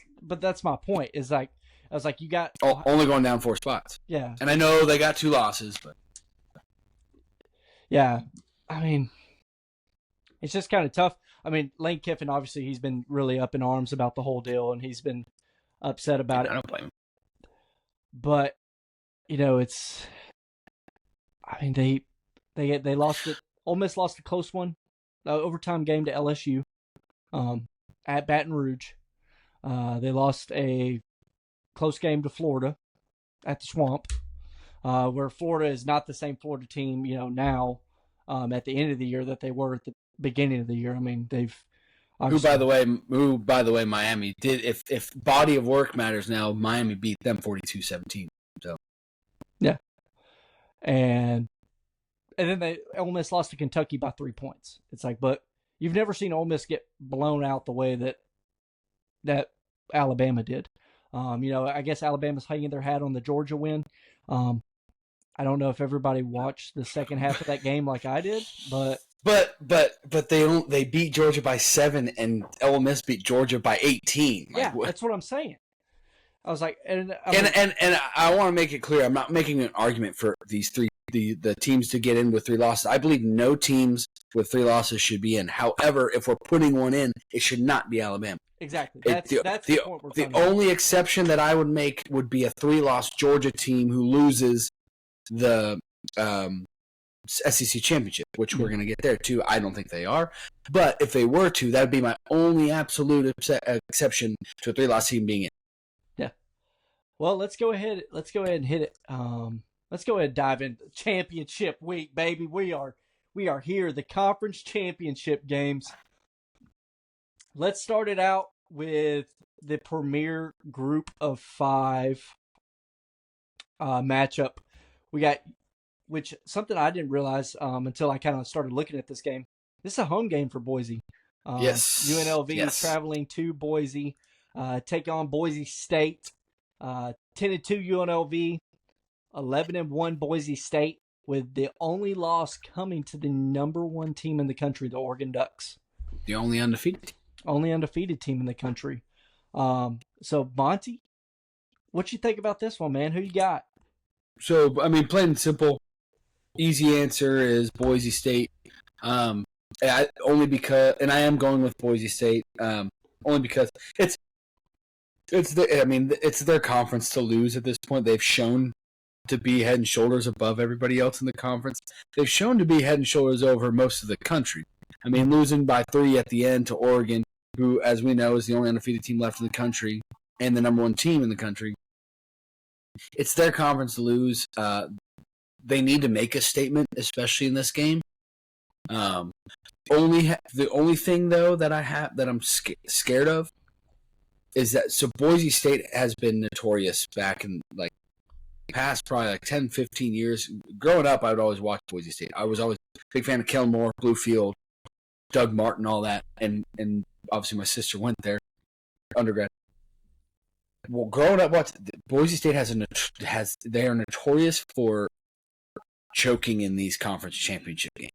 my point. Is like, I was like, you got only going down 4 spots. Yeah, and I know they got 2 losses, but yeah, I mean, it's just kind of tough. I mean, Lane Kiffin, obviously, he's been really up in arms about the whole deal, and he's been upset about it. I don't blame him. But, it's, I mean, they lost it. Ole Miss lost a close one, overtime game to LSU, at Baton Rouge. They lost a close game to Florida at the Swamp, where Florida is not the same Florida team, now, at the end of the year that they were at the beginning of the year. I mean, they've who by the way Miami did, if body of work matters now, Miami beat them 42-17. So yeah, and then Ole Miss lost to Kentucky by 3 points. It's like, but you've never seen Ole Miss get blown out the way that Alabama did. I guess Alabama's hanging their hat on the Georgia win. I don't know if everybody watched the second half of that game like I did, but they beat Georgia by 7, and Ole Miss beat Georgia by 18. Yeah, that's what I'm saying. I was like, and I want to make it clear, I'm not making an argument for these the teams to get in with 3 losses. I believe no teams with 3 losses should be in. However, if we're putting one in, it should not be Alabama. Exactly. That's the point we're talking about. The only exception that I would make would be a 3-loss Georgia team who loses the SEC championship, which we're going to get there too. I don't think they are, but if they were to, that would be my only absolute exception to a 3-loss team being in. Yeah. Well, let's go ahead and hit it. Let's go ahead and dive into championship week, baby. We are We are here, the conference championship games. Let's start it out with the premier group of 5 matchup. We got, which something I didn't realize until I kind of started looking at this game. This is a home game for Boise. Yes. UNLV traveling to Boise, take on Boise State. 10-2 UNLV, 11-1 Boise State, with the only loss coming to the number 1 team in the country, the Oregon Ducks. The only undefeated team in the country. So, Monty, what you think about this one, man? Who you got? So, I mean, plain and simple, easy answer is Boise State. Only because, and I am going with Boise State, only because it's their conference to lose at this point. They've shown to be head and shoulders above everybody else in the conference. They've shown to be head and shoulders over most of the country. I mean, losing by 3 at the end to Oregon, who, as we know, is the only undefeated team left in the country and the number 1 team in the country. It's their conference to lose. They need to make a statement, especially in this game. The only thing though that I'm scared of is that Boise State has been notorious back in past probably 10, 15 years. Growing up, I would always watch Boise State. I was always a big fan of Kellen Moore, Bluefield, Doug Martin, all that, and obviously my sister went there, undergrad. Well, growing up, Boise State they are notorious for choking in these conference championship games.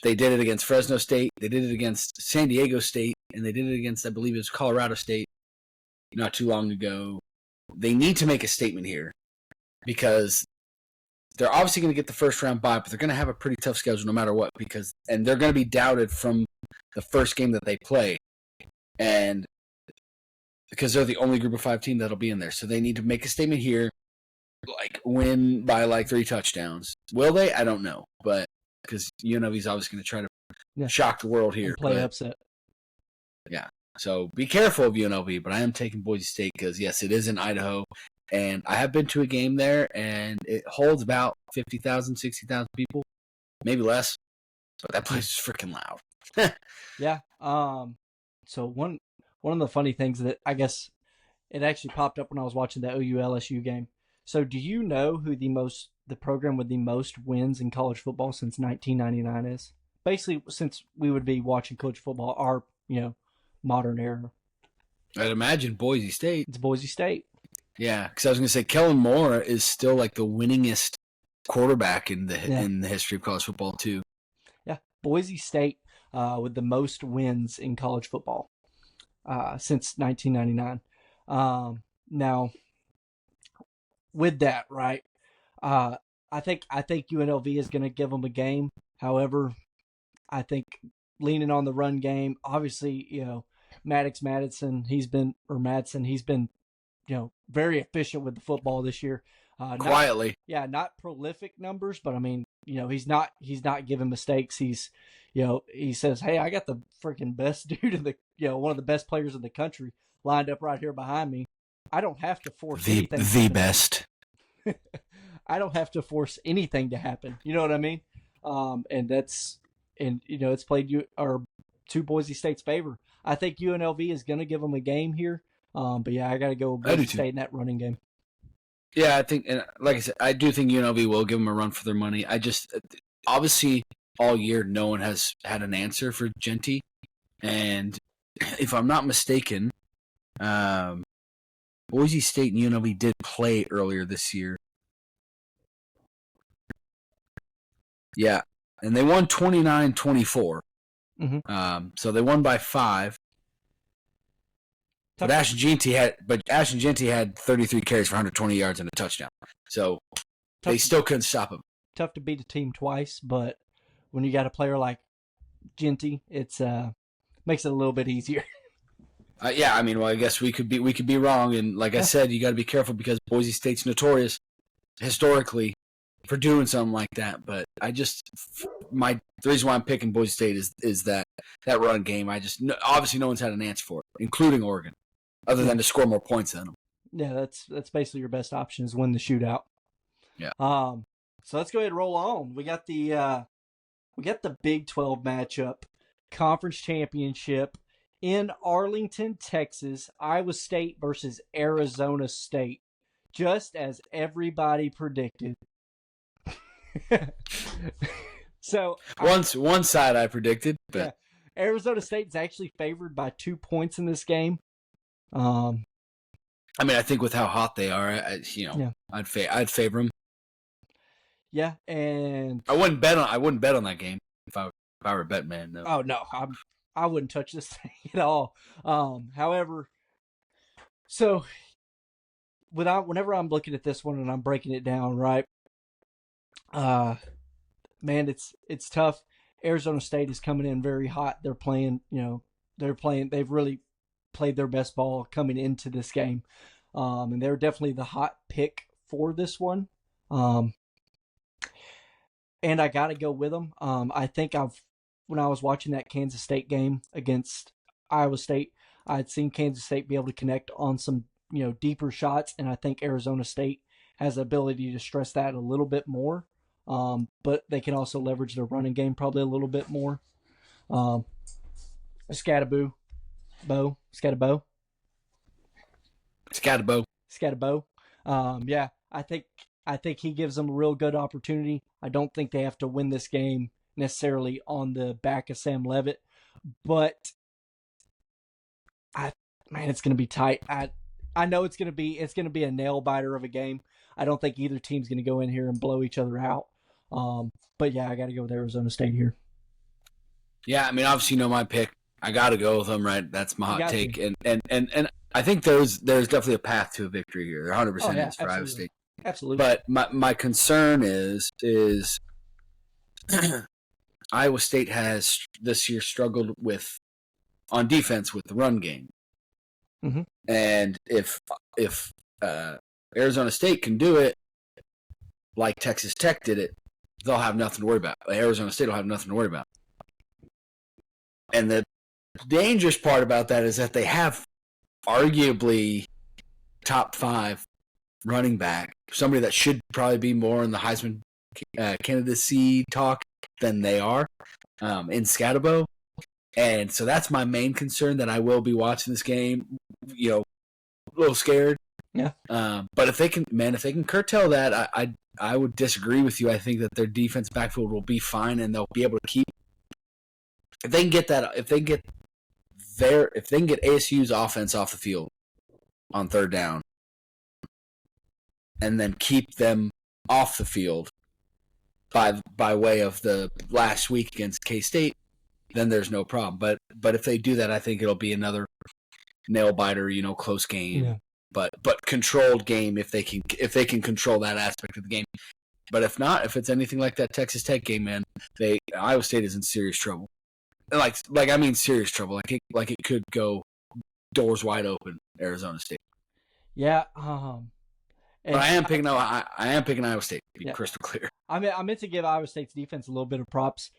They did it against Fresno State, they did it against San Diego State, and they did it against, I believe it was Colorado State not too long ago. They need to make a statement here because they're obviously going to get the first round bye, but they're going to have a pretty tough schedule no matter what, and they're going to be doubted from the first game that they play, and because they're the only group of 5 team that'll be in there. So they need to make a statement here, win by 3 touchdowns. Will they? I don't know, but because UNLV is obviously going to try to shock the world here. And play upset. Yeah. So be careful of UNLV, but I am taking Boise State because, yes, it is in Idaho. And I have been to a game there, and it holds about 50,000, 60,000 people, maybe less. But that place is freaking loud. Yeah. So one of the funny things that I guess it actually popped up when I was watching the OU LSU game. So do you know who the program with the most wins in college football since 1999 is? Basically, since we would be watching college football, our modern era. I'd imagine Boise State. It's Boise State. Yeah, because I was going to say Kellen Moore is still the winningest quarterback in the history of college football too. Yeah, Boise State with the most wins in college football since 1999. Now, with that, right? I think UNLV is going to give them a game. However, I think leaning on the run game, obviously, Madsen, he's been very efficient with the football this year. Quietly. Not prolific numbers, but I mean, he's not giving mistakes. He says, "Hey, I got the freaking best dude in the, one of the best players in the country lined up right here behind me. I don't have to force anything. The best. I don't have to force anything to happen. You know what I mean? It's played to Boise State's favor. I think UNLV is going to give them a game here. But yeah, I got to go with Boise State in that running game. Yeah, I think, and like I said, I do think UNLV will give them a run for their money. I just, obviously, all year, no one has had an answer for Genty. And if I'm not mistaken, Boise State and UNLV did play earlier this year. Yeah, and they won 29-24. Mm-hmm. So they won by 5. But Ashton Genty had 33 carries for 120 yards and a touchdown. So they still couldn't stop him. Tough to beat a team twice, but when you got a player like Genty, it's makes it a little bit easier. Yeah, I mean, well, I guess we could be wrong, and like I said, you got to be careful because Boise State's notorious historically for doing something like that. But the reason why I'm picking Boise State is that run game. Obviously no one's had an answer for it, including Oregon, other than to score more points than them. Yeah, that's basically your best option is win the shootout. Yeah. So let's go ahead and roll on. We got the Big 12 matchup, conference championship in Arlington, Texas. Iowa State versus Arizona State, just as everybody predicted. So one side I predicted, but yeah, Arizona State's actually favored by 2 points in this game. I mean, I think with how hot they are, I'd favor them. Yeah, and I wouldn't bet on that game if I were a bet man. No. Oh no, I wouldn't touch this thing at all. However, so whenever I'm looking at this one and I'm breaking it down, right? Man, it's tough. Arizona State is coming in very hot. They're playing, they've really played their best ball coming into this game. And they're definitely the hot pick for this one. And I got to go with them. I think when I was watching that Kansas State game against Iowa State, I'd seen Kansas State be able to connect on some, deeper shots. And I think Arizona State has the ability to stress that a little bit more. But they can also leverage their running game probably a little bit more. Scatterbo. Yeah, I think he gives them a real good opportunity. I don't think they have to win this game necessarily on the back of Sam Leavitt, but it's going to be tight. I know it's going to be a nail biter of a game. I don't think either team's going to go in here and blow each other out. But yeah, I got to go with Arizona State here. Yeah, I mean, obviously, my pick. I got to go with them, right? That's my hot take, and I think there's definitely a path to a victory here. There 100% is for Iowa State. Absolutely. But my concern is Iowa State has this year struggled on defense with the run game, and if Arizona State can do it like Texas Tech did it, they'll have nothing to worry about. Arizona State will have nothing to worry about. And the dangerous part about that is that they have arguably top 5 running back, somebody that should probably be more in the Heisman candidacy talk than they are in Scatterbo. And so that's my main concern, that I will be watching this game, a little scared. Yeah. But if they can curtail that, I would disagree with you. I think that their defense backfield will be fine, and they'll be able to keep. If they can get ASU's offense off the field on third down, and then keep them off the field by way of the last week against K-State, then there's no problem. But if they do that, I think it'll be another nail biter, close game. Yeah. But controlled game if they can control that aspect of the game. But if not, if it's anything like that Texas Tech game, man, Iowa State is in serious trouble. Like I mean serious trouble. Like it could go doors wide open, Arizona State. Yeah. But I am picking Iowa State to be crystal clear. I meant to give Iowa State's defense a little bit of props.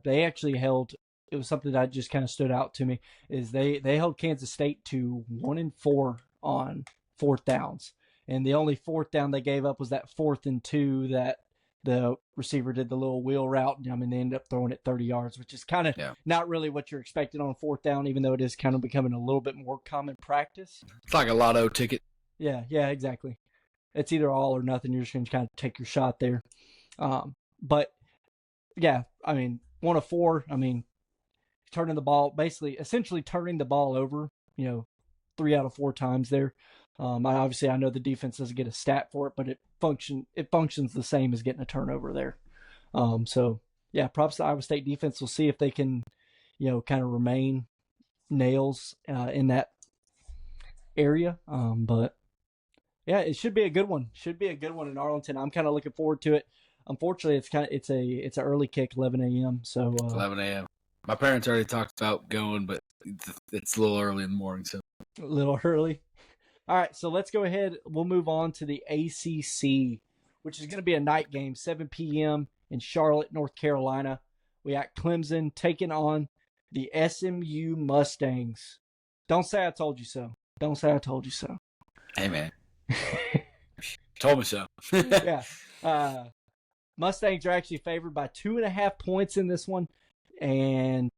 They actually held. It was something that just kind of stood out to me. Is they held Kansas State to 1-4 on fourth downs, and the only fourth down they gave up was that 4th and 2 that the receiver did the little wheel route. I mean, they ended up throwing it 30 yards, which is kind of not really what you're expecting on 4th down, even though it is kind of becoming a little bit more common practice. It's like a lotto ticket. Yeah, exactly. It's either all or nothing. You're just going to kind of take your shot there. But yeah, I mean, 1 of 4. I mean, turning the ball, essentially turning the ball over, 3 out of 4 times there. I know the defense doesn't get a stat for it, but it functions the same as getting a turnover there. So yeah, props to Iowa State defense. We'll see if they can, kind of remain nails in that area. But yeah, it should be a good one. Should be a good one in Arlington. I'm kind of looking forward to it. Unfortunately, it's an early kick, 11 a.m. So 11 a.m. My parents already talked about going, but it's a little early in the morning, so a little early. All right, so let's go ahead. We'll move on to the ACC, which is going to be a night game, 7 p.m. in Charlotte, North Carolina. We got Clemson taking on the SMU Mustangs. Don't say I told you so. Don't say I told you so. Hey, man. Told me so. Yeah. Mustangs are actually favored by 2.5 points in this one. And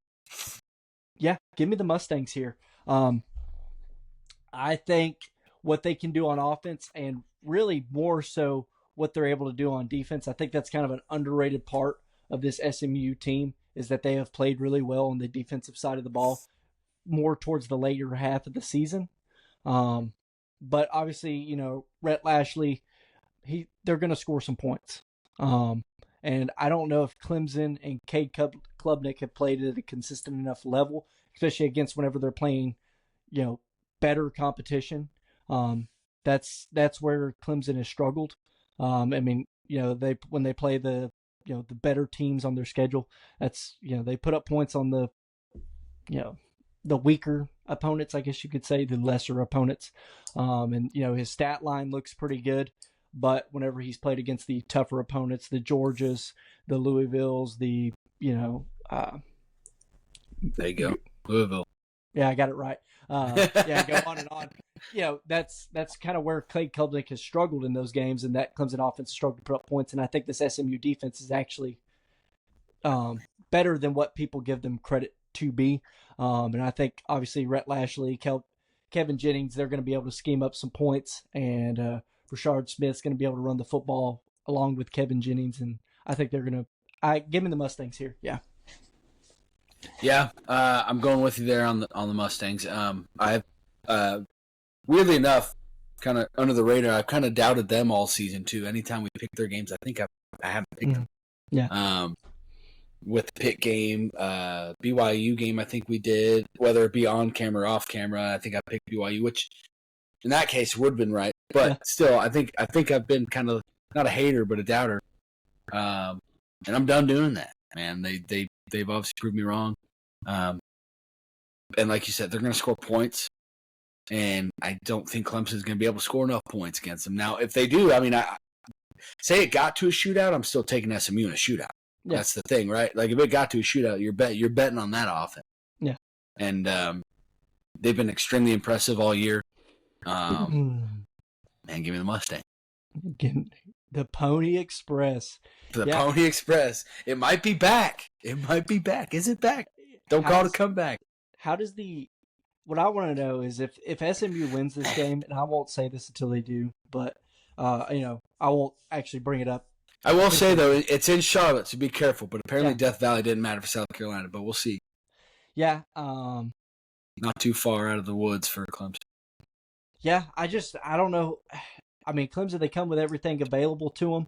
yeah, give me the Mustangs here. I think what they can do on offense and really more so what they're able to do on defense. I think that's kind of an underrated part of this SMU team is that they have played really well on the defensive side of the ball more towards the later half of the season. But obviously, you know, Rhett Lashley, they're going to score some points. And I don't know if Clemson and Cade Klubnik have played at a consistent enough level, especially against whenever they're playing, you know, better competition. That's where Clemson has struggled. I mean, you know, when they play the better teams on their schedule, that's, you know, they put up points on the, you know, the weaker opponents, I guess you could say, the lesser opponents. And, you know, his stat line looks pretty good. But whenever he's played against the tougher opponents, the Georgias, the Louisvilles, the, you know. There you go. Louisville. Yeah, I got it right. Yeah, go on and on. You know, that's kind of where Cade Klubnik has struggled in those games, and that Clemson offense has struggled to put up points. And I think this SMU defense is actually better than what people give them credit to be. And I think, obviously, Rhett Lashley, Kevin Jennings, they're going to be able to scheme up some points, and Rashard Smith's going to be able to run the football along with Kevin Jennings, and I think they're going to give me the Mustangs here. Yeah. Yeah, I'm going with you there on the Mustangs. I've weirdly enough, kind of under the radar, I've kind of doubted them all season too. Anytime we pick their games, I think I haven't picked them. Yeah. With the Pitt game, BYU game, I think we did, whether it be on camera or off camera. I think I picked BYU, which in that case would have been right. But still, I think I've been kind of not a hater, but a doubter. And I'm done doing that, man. They've obviously proved me wrong. And like you said, they're going to score points. And I don't think Clemson's going to be able to score enough points against them. Now, if they do, I mean, I say it got to a shootout, I'm still taking SMU in a shootout. Yeah. That's the thing, right? Like, if it got to a shootout, you're betting on that offense. Yeah. And they've been extremely impressive all year. Man, give me the Mustang. The Pony Express. The Pony Express. It might be back. Is it back? Don't call it a comeback. What I want to know is if SMU wins this game, and I won't say this until they do, but, you know, I won't actually bring it up. I will say, though, it's in Charlotte, so be careful. But apparently Death Valley didn't matter for South Carolina, but we'll see. Yeah. Not too far out of the woods for Clemson. Yeah, I don't know. I mean, Clemson, they come with everything available to them.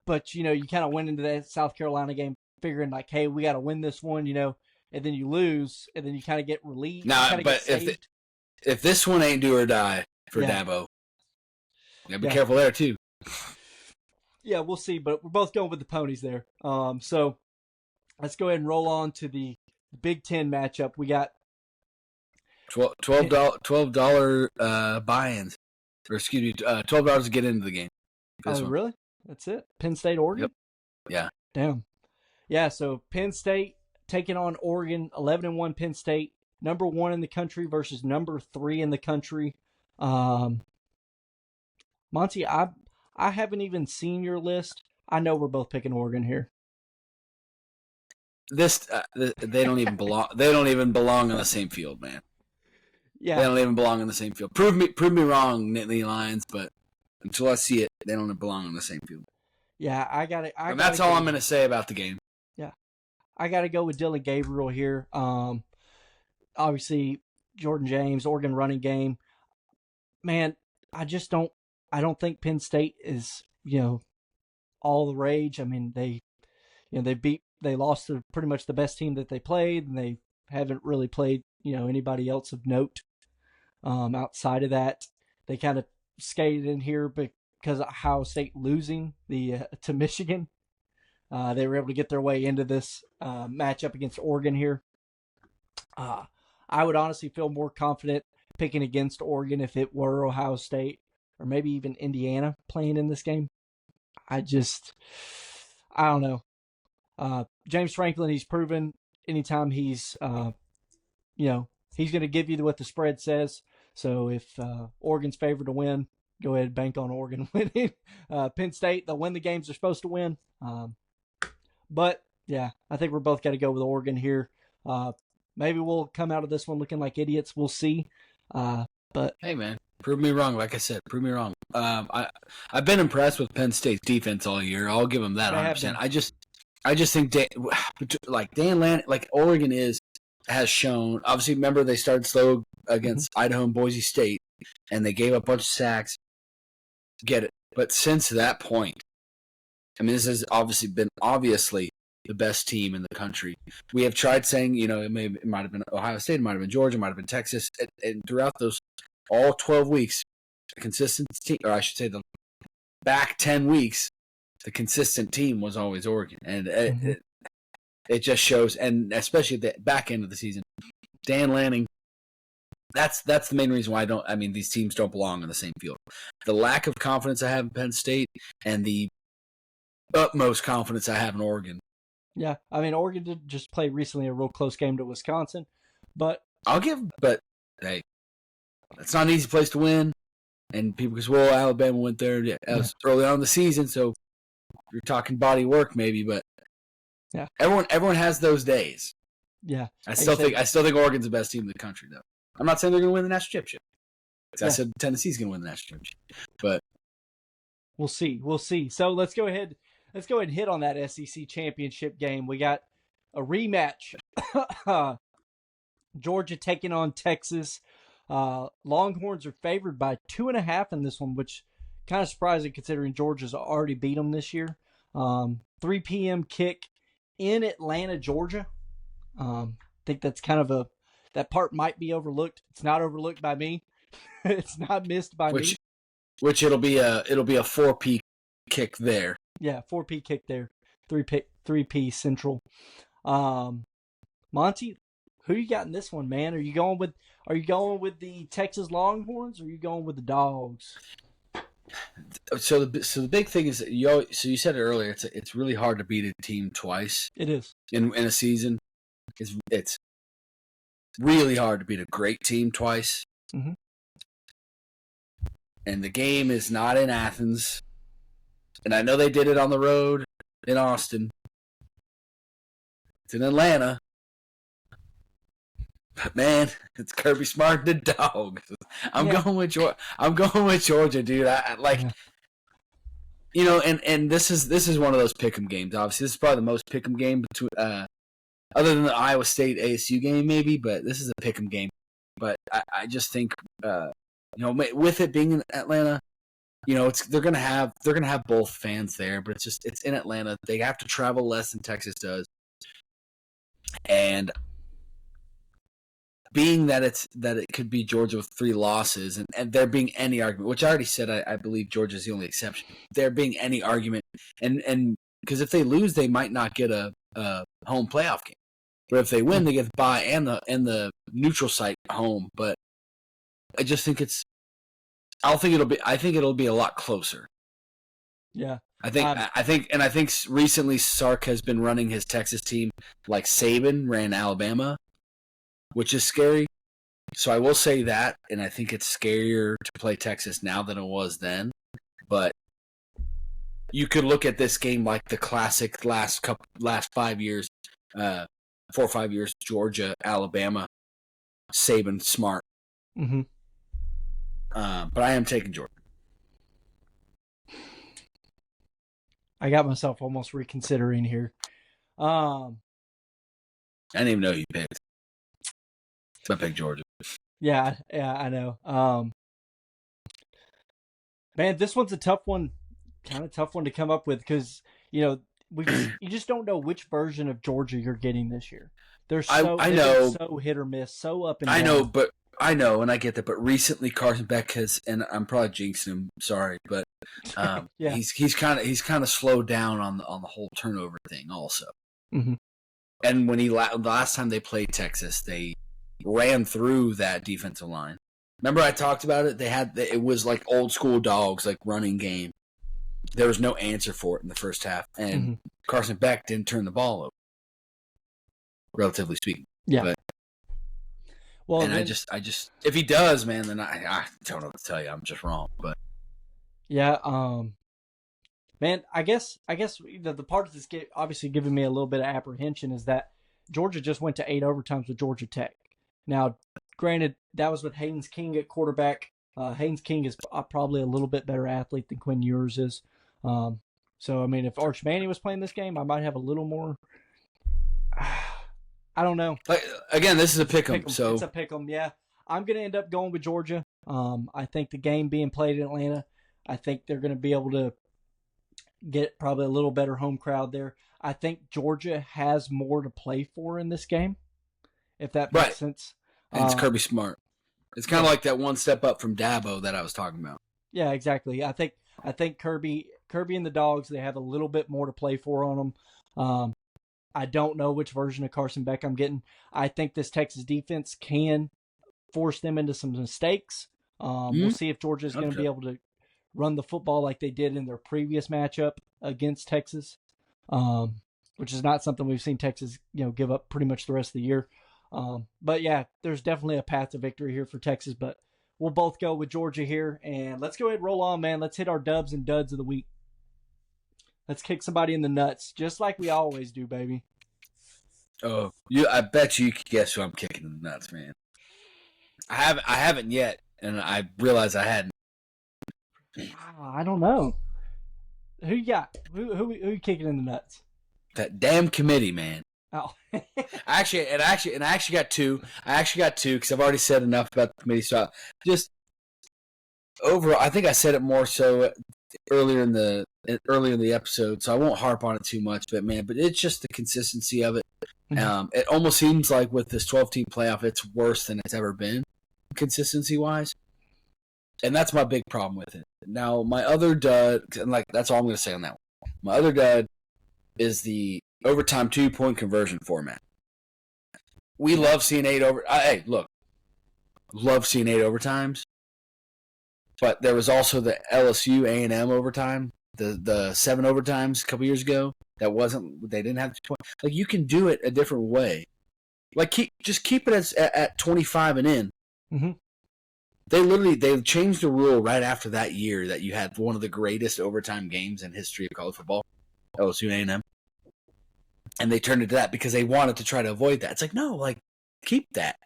But, you know, you kind of went into that South Carolina game figuring like, hey, we got to win this one, you know, and then you lose, and then you kind of get relieved. Nah, but if this one ain't do or die for Dabo, you got to be careful there, too. Yeah, we'll see, but we're both going with the Ponies there. So let's go ahead and roll on to the Big Ten matchup. We got $12 buy-ins, or excuse me, $12 to get into the game. Oh, really? That's it? Penn State, Oregon? Yep. Yeah. Damn. Yeah, so Penn State taking on Oregon, 11-1 Penn State, number 1 in the country versus number 3 in the country. Monty, I haven't even seen your list. I know we're both picking Oregon here. They don't even belong. They don't even belong on the same field, man. Yeah, they don't even belong on the same field. Prove me wrong, Nittany Lions, but until I see it, they don't belong on the same field. Yeah, I got it. And that's all I'm going to say about the game. Yeah, I got to go with Dylan Gabriel here. Obviously, Jordan James, Oregon running game. Man, I don't think Penn State is, you know, all the rage. I mean, they lost to pretty much the best team that they played, and they haven't really played, you know, anybody else of note. Outside of that, they kind of skated in here because of Ohio State losing to Michigan. They were able to get their way into this matchup against Oregon here. I would honestly feel more confident picking against Oregon if it were Ohio State or maybe even Indiana playing in this game. I don't know. James Franklin, he's proven anytime he's, he's going to give you what the spread says. So if Oregon's favored to win, go ahead and bank on Oregon winning. Penn State, they'll win the games they're supposed to win. But yeah, I think we're both got to go with Oregon here. Maybe we'll come out of this one looking like idiots. We'll see. But hey, man, prove me wrong. Like I said, prove me wrong. I've been impressed with Penn State's defense all year. I'll give them that 100%. I just think Dan Lanning, like Oregon has shown. Obviously, remember they started slow against Idaho and Boise State, and they gave up a bunch of sacks. Get it, but since that point, I mean, this has obviously been the best team in the country. We have tried saying, it might have been Ohio State, it might have been Georgia, it might have been Texas, and throughout those all 12 weeks, a consistent team, or I should say the back 10 weeks, the consistent team was always Oregon, and it just shows, and especially at the back end of the season, Dan Lanning. That's the main reason why these teams don't belong on the same field. The lack of confidence I have in Penn State and the utmost confidence I have in Oregon. Yeah, I mean, Oregon did just play recently a real close game to Wisconsin, but hey, it's not an easy place to win, and people go, well, Alabama went there. Yeah, that was early on in the season, so you're talking body work maybe, but yeah, everyone has those days. Yeah, I still think Oregon's the best team in the country, though. I'm not saying they're going to win the national championship. I said Tennessee's going to win the national championship, but we'll see. So let's go ahead and hit on that SEC championship game. We got a rematch. Georgia taking on Texas. Longhorns are favored by 2.5 in this one, which kind of surprising considering Georgia's already beat them this year. 3 p.m. kick in Atlanta, Georgia. I think that's kind of that part might be overlooked. It's not overlooked by me. It's not missed by me. Which it'll be a 4P kick there. Yeah, 4P kick there. 3P Central. Monty, who you got in this one, man? Are you going with the Texas Longhorns or are you going with the Dogs? So the big thing is that you said it earlier. It's really hard to beat a team twice. It is in a season. It's really hard to beat a great team twice. Mm-hmm. And the game is not in Athens. And I know they did it on the road in Austin. It's in Atlanta. But man, it's Kirby Smart and the Dogs. I'm going with Georgia, dude. And this is one of those pick'em games. Obviously, this is probably the most pick'em game between other than the Iowa State ASU game, maybe. But this is a pick'em game. But I just think, with it being in Atlanta, they're gonna have both fans there. But it's in Atlanta. They have to travel less than Texas does, and being that it could be Georgia with 3 losses, and there being any argument, which I already said I believe Georgia's the only exception. There being any argument, and because if they lose, they might not get a home playoff game. But if they win, they get the bye and the neutral site home. But I just think I think it'll be a lot closer. Yeah. I think recently Sark has been running his Texas team like Saban ran Alabama, which is scary. So I will say that, and I think it's scarier to play Texas now than it was then. But you could look at this game like the classic last 5 years, 4 or 5 years, Georgia, Alabama, Saban, Smart. Mm-hmm. But I am taking Georgia. I got myself almost reconsidering here. I didn't even know you picked. So I picked Georgia. Yeah, I know. Man, this one's a tough one. Kind of tough one to come up with because you just don't know which version of Georgia you're getting this year. They're so hit or miss, so up and down. I know, and I get that. But recently, Carson Beck has, and I'm probably jinxing him. Sorry, but yeah. he's kind of slowed down on the whole turnover thing also. Mm-hmm. And when the last time they played Texas, they ran through that defensive line. Remember I talked about it? It was like old school Dogs, like running game. There was no answer for it in the first half, and Carson Beck didn't turn the ball over, relatively speaking. Yeah. But, I just if he does, man, then I don't know what to tell you. I'm just wrong. But Yeah. Man, I guess the part that's obviously giving me a little bit of apprehension is that Georgia just went to 8 overtimes with Georgia Tech. Now, granted, that was with Haynes King at quarterback. Haynes King is probably a little bit better athlete than Quinn Ewers is. So, I mean, if Arch Manning was playing this game, I might have a little more. I don't know. Like, again, this is a pick 'em. So it's a pick 'em. Yeah, I'm gonna end up going with Georgia. I think the game being played in Atlanta, I think they're gonna be able to get probably a little better home crowd there. I think Georgia has more to play for in this game, if that makes sense. And it's Kirby Smart. It's kind of like that one step up from Dabo that I was talking about. Yeah, exactly. I think Kirby and the Dogs, they have a little bit more to play for on them. I don't know which version of Carson Beck I'm getting. I think this Texas defense can force them into some mistakes. We'll see if Georgia's going to be able to run the football like they did in their previous matchup against Texas, which is not something we've seen Texas, give up pretty much the rest of the year. But yeah, there's definitely a path to victory here for Texas, but we'll both go with Georgia here, and let's go ahead and roll on, man. Let's hit our dubs and duds of the week. Let's kick somebody in the nuts, just like we always do, baby. Oh, I bet you could guess who I'm kicking in the nuts, man. I haven't yet, and I realized I hadn't. I don't know. Who you got? Who you kicking in the nuts? That damn committee, man. Oh. I actually got two. Because I've already said enough about the committee. So just overall, I think I said it more so earlier in the episode, so I won't harp on it too much. But it's just the consistency of it. It almost seems like with this 12-team playoff, it's worse than it's ever been, consistency-wise. And that's my big problem with it. Now, my other dud, and that's all I'm going to say on that one. My other dud is the overtime 2-point conversion format. We love seeing 8 love seeing 8 overtimes. But there was also the LSU A&M overtime, the 7 overtimes a couple years ago. They didn't have 2 points. Like, you can do it a different way. Like, keep it at 25 and in. Mm-hmm. They changed the rule right after that year that you had one of the greatest overtime games in history of college football, LSU and A&M. And they turned it to that because they wanted to try to avoid that. It's like, no, keep that.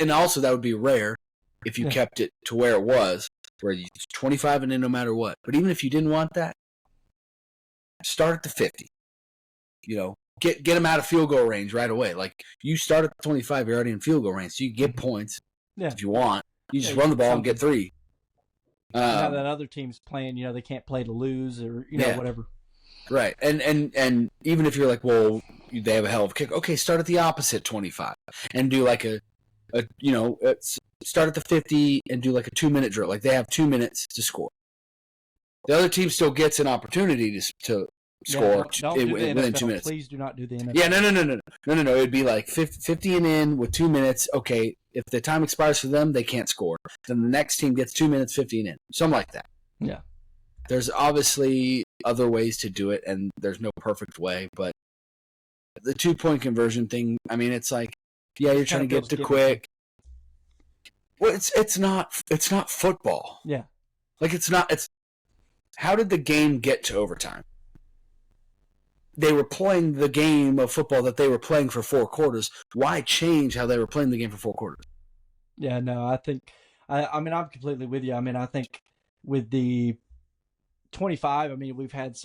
And also that would be rare if you kept it to where it was, where it's 25 and in no matter what. But even if you didn't want that, start at the 50. Get them out of field goal range right away. Like, you start at the 25, you're already in field goal range, so you get points if you want. You just run the ball and get 3. Now that other team's playing, they can't play to lose or whatever. Right, and even if you're like, well, they have a hell of a kick. Okay, start at the opposite 25 and do like start at the 50 and do like a 2-minute drill. Like, they have 2 minutes to score. The other team still gets an opportunity to score within 2 minutes. Please do not do the NFL. Yeah, no. It'd be like 50 and in with 2 minutes. Okay, if the time expires for them, they can't score. Then the next team gets 2 minutes, 50 and in. Something like that. Yeah. There's obviously other ways to do it, and there's no perfect way. But the 2-point conversion thing, it's like, yeah, you're trying to get to quick. Well, it's not football. Yeah. Like, it's not. It's how did the game get to overtime? They were playing the game of football that they were playing for 4 quarters. Why change how they were playing the game for 4 quarters? Yeah, no, I think, I'm completely with you. I think with the 25, we've had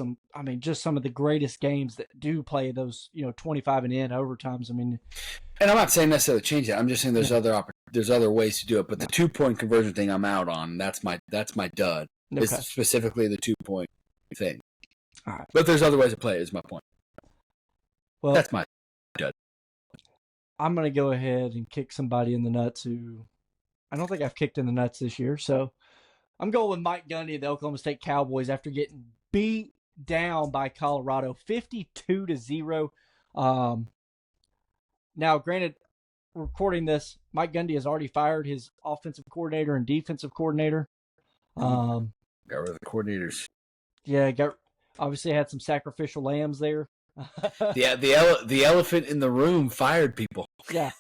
just some of the greatest games that do play those, 25 and in overtimes. And I'm not saying necessarily change that. I'm just saying there's other ways to do it. But the 2-point conversion thing, I'm out on. That's my dud. Okay. It's specifically the 2-point thing. All right. But there's other ways to play it, is my point. Well, that's my dud. I'm going to go ahead and kick somebody in the nuts who I don't think I've kicked in the nuts this year. So I'm going with Mike Gundy of the Oklahoma State Cowboys after getting beat down by Colorado 52-0. Now, granted, recording this, Mike Gundy has already fired his offensive coordinator and defensive coordinator. Got rid of the coordinators. Yeah, obviously had some sacrificial lambs there. Yeah, the elephant in the room fired people. Yeah,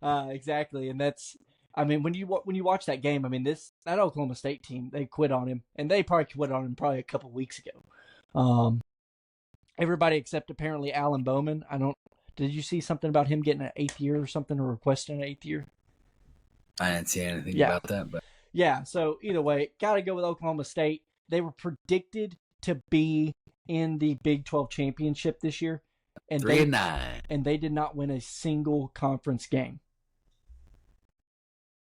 exactly, and that's. I mean, when you watch that game, I mean, that Oklahoma State team, they quit on him, and they probably quit on him probably a couple weeks ago. Everybody except apparently Alan Bowman. Did you see something about him getting an 8th year or something, or requesting an 8th year? I didn't see anything about that, but yeah. So either way, got to go with Oklahoma State. They were predicted to be in the Big 12 championship this year, and 3-9, and they did not win a single conference game.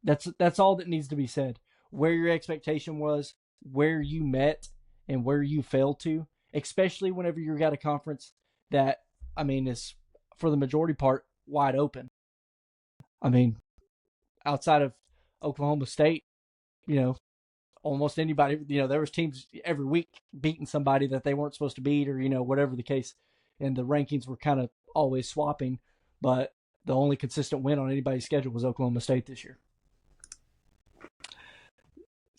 That's all that needs to be said. Where your expectation was, where you met, and where you failed to, especially whenever you got a conference that, I mean, is for the majority part wide open. I mean, outside of Oklahoma State, almost anybody, there was teams every week beating somebody that they weren't supposed to beat, or, whatever the case. And the rankings were kind of always swapping, but the only consistent win on anybody's schedule was Oklahoma State this year.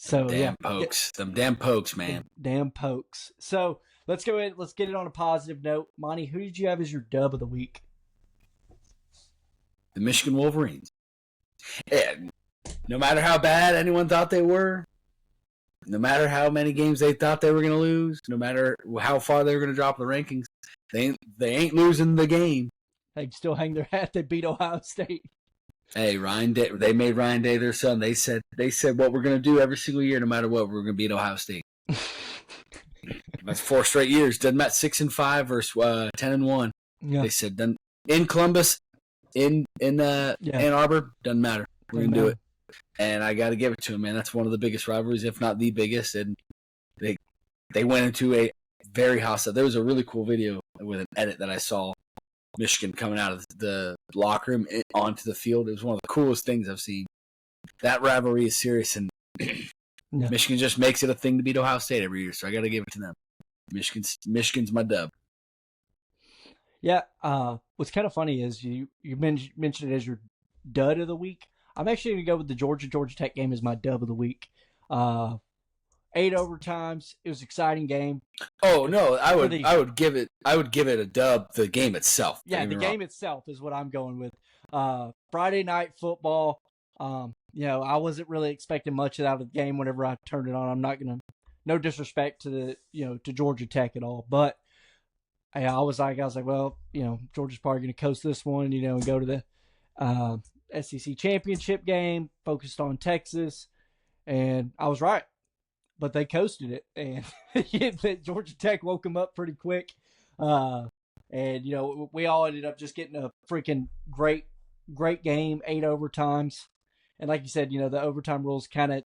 So damn pokes. Them damn pokes, man. Damn pokes. So let's go ahead. Let's get it on a positive note. Monty, who did you have as your dub of the week? The Michigan Wolverines. Yeah, no matter how bad anyone thought they were, no matter how many games they thought they were going to lose, no matter how far they were going to drop the rankings, they ain't losing the game. They still hang their hat. They beat Ohio State. Hey, Ryan Day. They made Ryan Day their son. They said what we're going to do every single year, no matter what, we're going to beat Ohio State. That's 4 straight years. Doesn't matter 6-5 versus 10-1. Yeah. They said done in Columbus, in Ann Arbor, doesn't matter. We're going to do it. And I got to give it to them, man. That's one of the biggest rivalries, if not the biggest. And they went into a very hostile. There was a really cool video with an edit that I saw. Michigan coming out of the locker room onto the field. It was one of the coolest things I've seen. That rivalry is serious, and Michigan just makes it a thing to beat Ohio State every year, so I got to give it to them. Michigan's my dub. Yeah, what's kind of funny is you mentioned it as your dud of the week. I'm actually going to go with the Georgia Tech game as my dub of the week. 8 overtimes. It was an exciting game. Oh no, I would give it a dub. The game itself. Yeah, the game itself is what I'm going with. Friday night football. I wasn't really expecting much out of the game whenever I turned it on. I'm not gonna, no disrespect to to Georgia Tech at all, but I was like, well, Georgia's probably gonna coast this one, and go to the SEC championship game, focused on Texas, and I was right. But they coasted it, and Georgia Tech woke them up pretty quick. And, we all ended up just getting a freaking great game, 8 overtimes. And like you said, the overtime rules kind of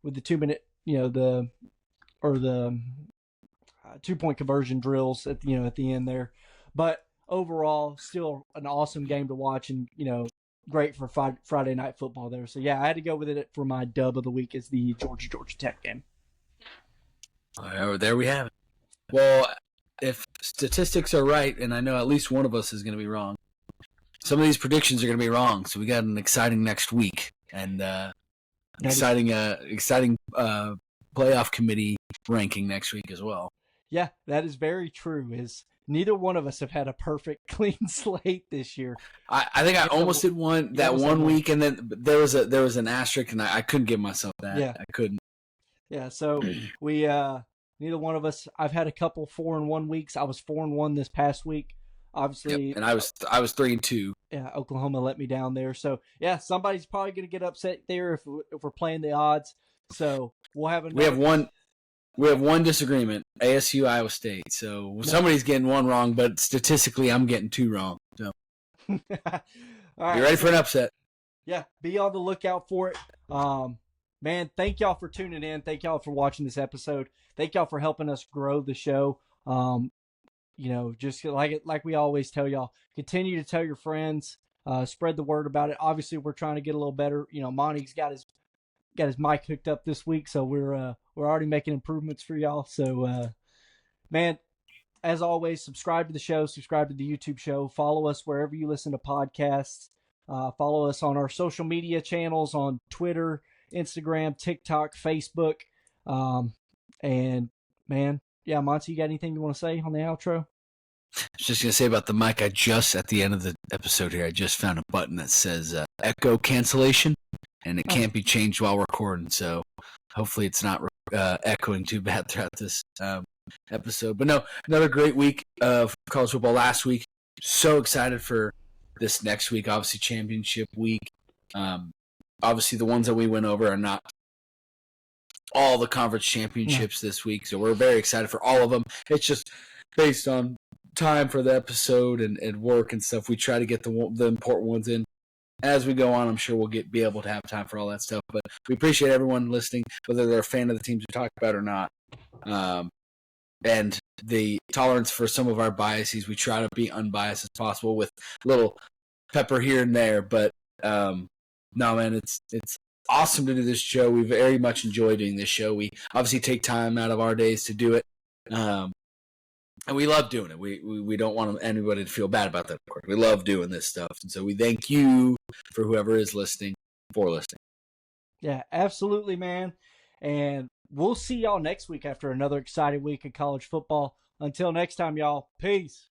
with the 2-minute, the 2-point conversion drills at the end there. But overall, still an awesome game to watch, and, great for Friday night football there. So, yeah, I had to go with it for my dub of the week as the Georgia Tech game. There we have it. Well, if statistics are right, and I know at least one of us is going to be wrong, some of these predictions are going to be wrong. So we got an exciting next week, and exciting playoff committee ranking next week as well. Yeah, that is very true. Neither one of us have had a perfect clean slate this year. I think I almost did one week, and then there was an asterisk, and I couldn't give myself that. Yeah. I couldn't. Yeah, so we neither one of us. I've had a couple 4-1 weeks. I was 4-1 this past week. Obviously, yep, and I was 3-2. Yeah, Oklahoma let me down there. So yeah, somebody's probably going to get upset there if we're playing the odds. So we'll have We have one disagreement: ASU, Iowa State. So somebody's getting one wrong, but statistically, I'm getting 2 wrong. So all right, you ready for an upset? Yeah, be on the lookout for it. Man, thank y'all for tuning in. Thank y'all for watching this episode. Thank y'all for helping us grow the show. Just like we always tell y'all, continue to tell your friends, spread the word about it. Obviously, we're trying to get a little better. Monty's got his mic hooked up this week, so we're already making improvements for y'all. So, man, as always, subscribe to the show, subscribe to the YouTube show, follow us wherever you listen to podcasts. Follow us on our social media channels on Twitter, Instagram, TikTok, Facebook. And man, yeah, Monty, you got anything you want to say on the outro? I was just going to say about the mic, at the end of the episode here, I just found a button that says echo cancellation, and it can't be changed while recording, so hopefully it's not echoing too bad throughout this episode. But no, another great week of college football last week. So excited for this next week, obviously championship week. Obviously the ones that we went over are not all the conference championships this week, so we're very excited for all of them. It's just based on time for the episode and work and stuff. We try to get the important ones in as we go on. I'm sure we'll be able to have time for all that stuff, but we appreciate everyone listening, whether they're a fan of the teams we talk about or not. And the tolerance for some of our biases, we try to be unbiased as possible with a little pepper here and there. But no, man, it's awesome to do this show. We very much enjoy doing this show. We obviously take time out of our days to do it, and we love doing it. We don't want anybody to feel bad about that. Of course, we love doing this stuff, and so we thank you for whoever is listening for listening. Yeah, absolutely, man. And we'll see y'all next week after another exciting week of college football. Until next time, y'all. Peace.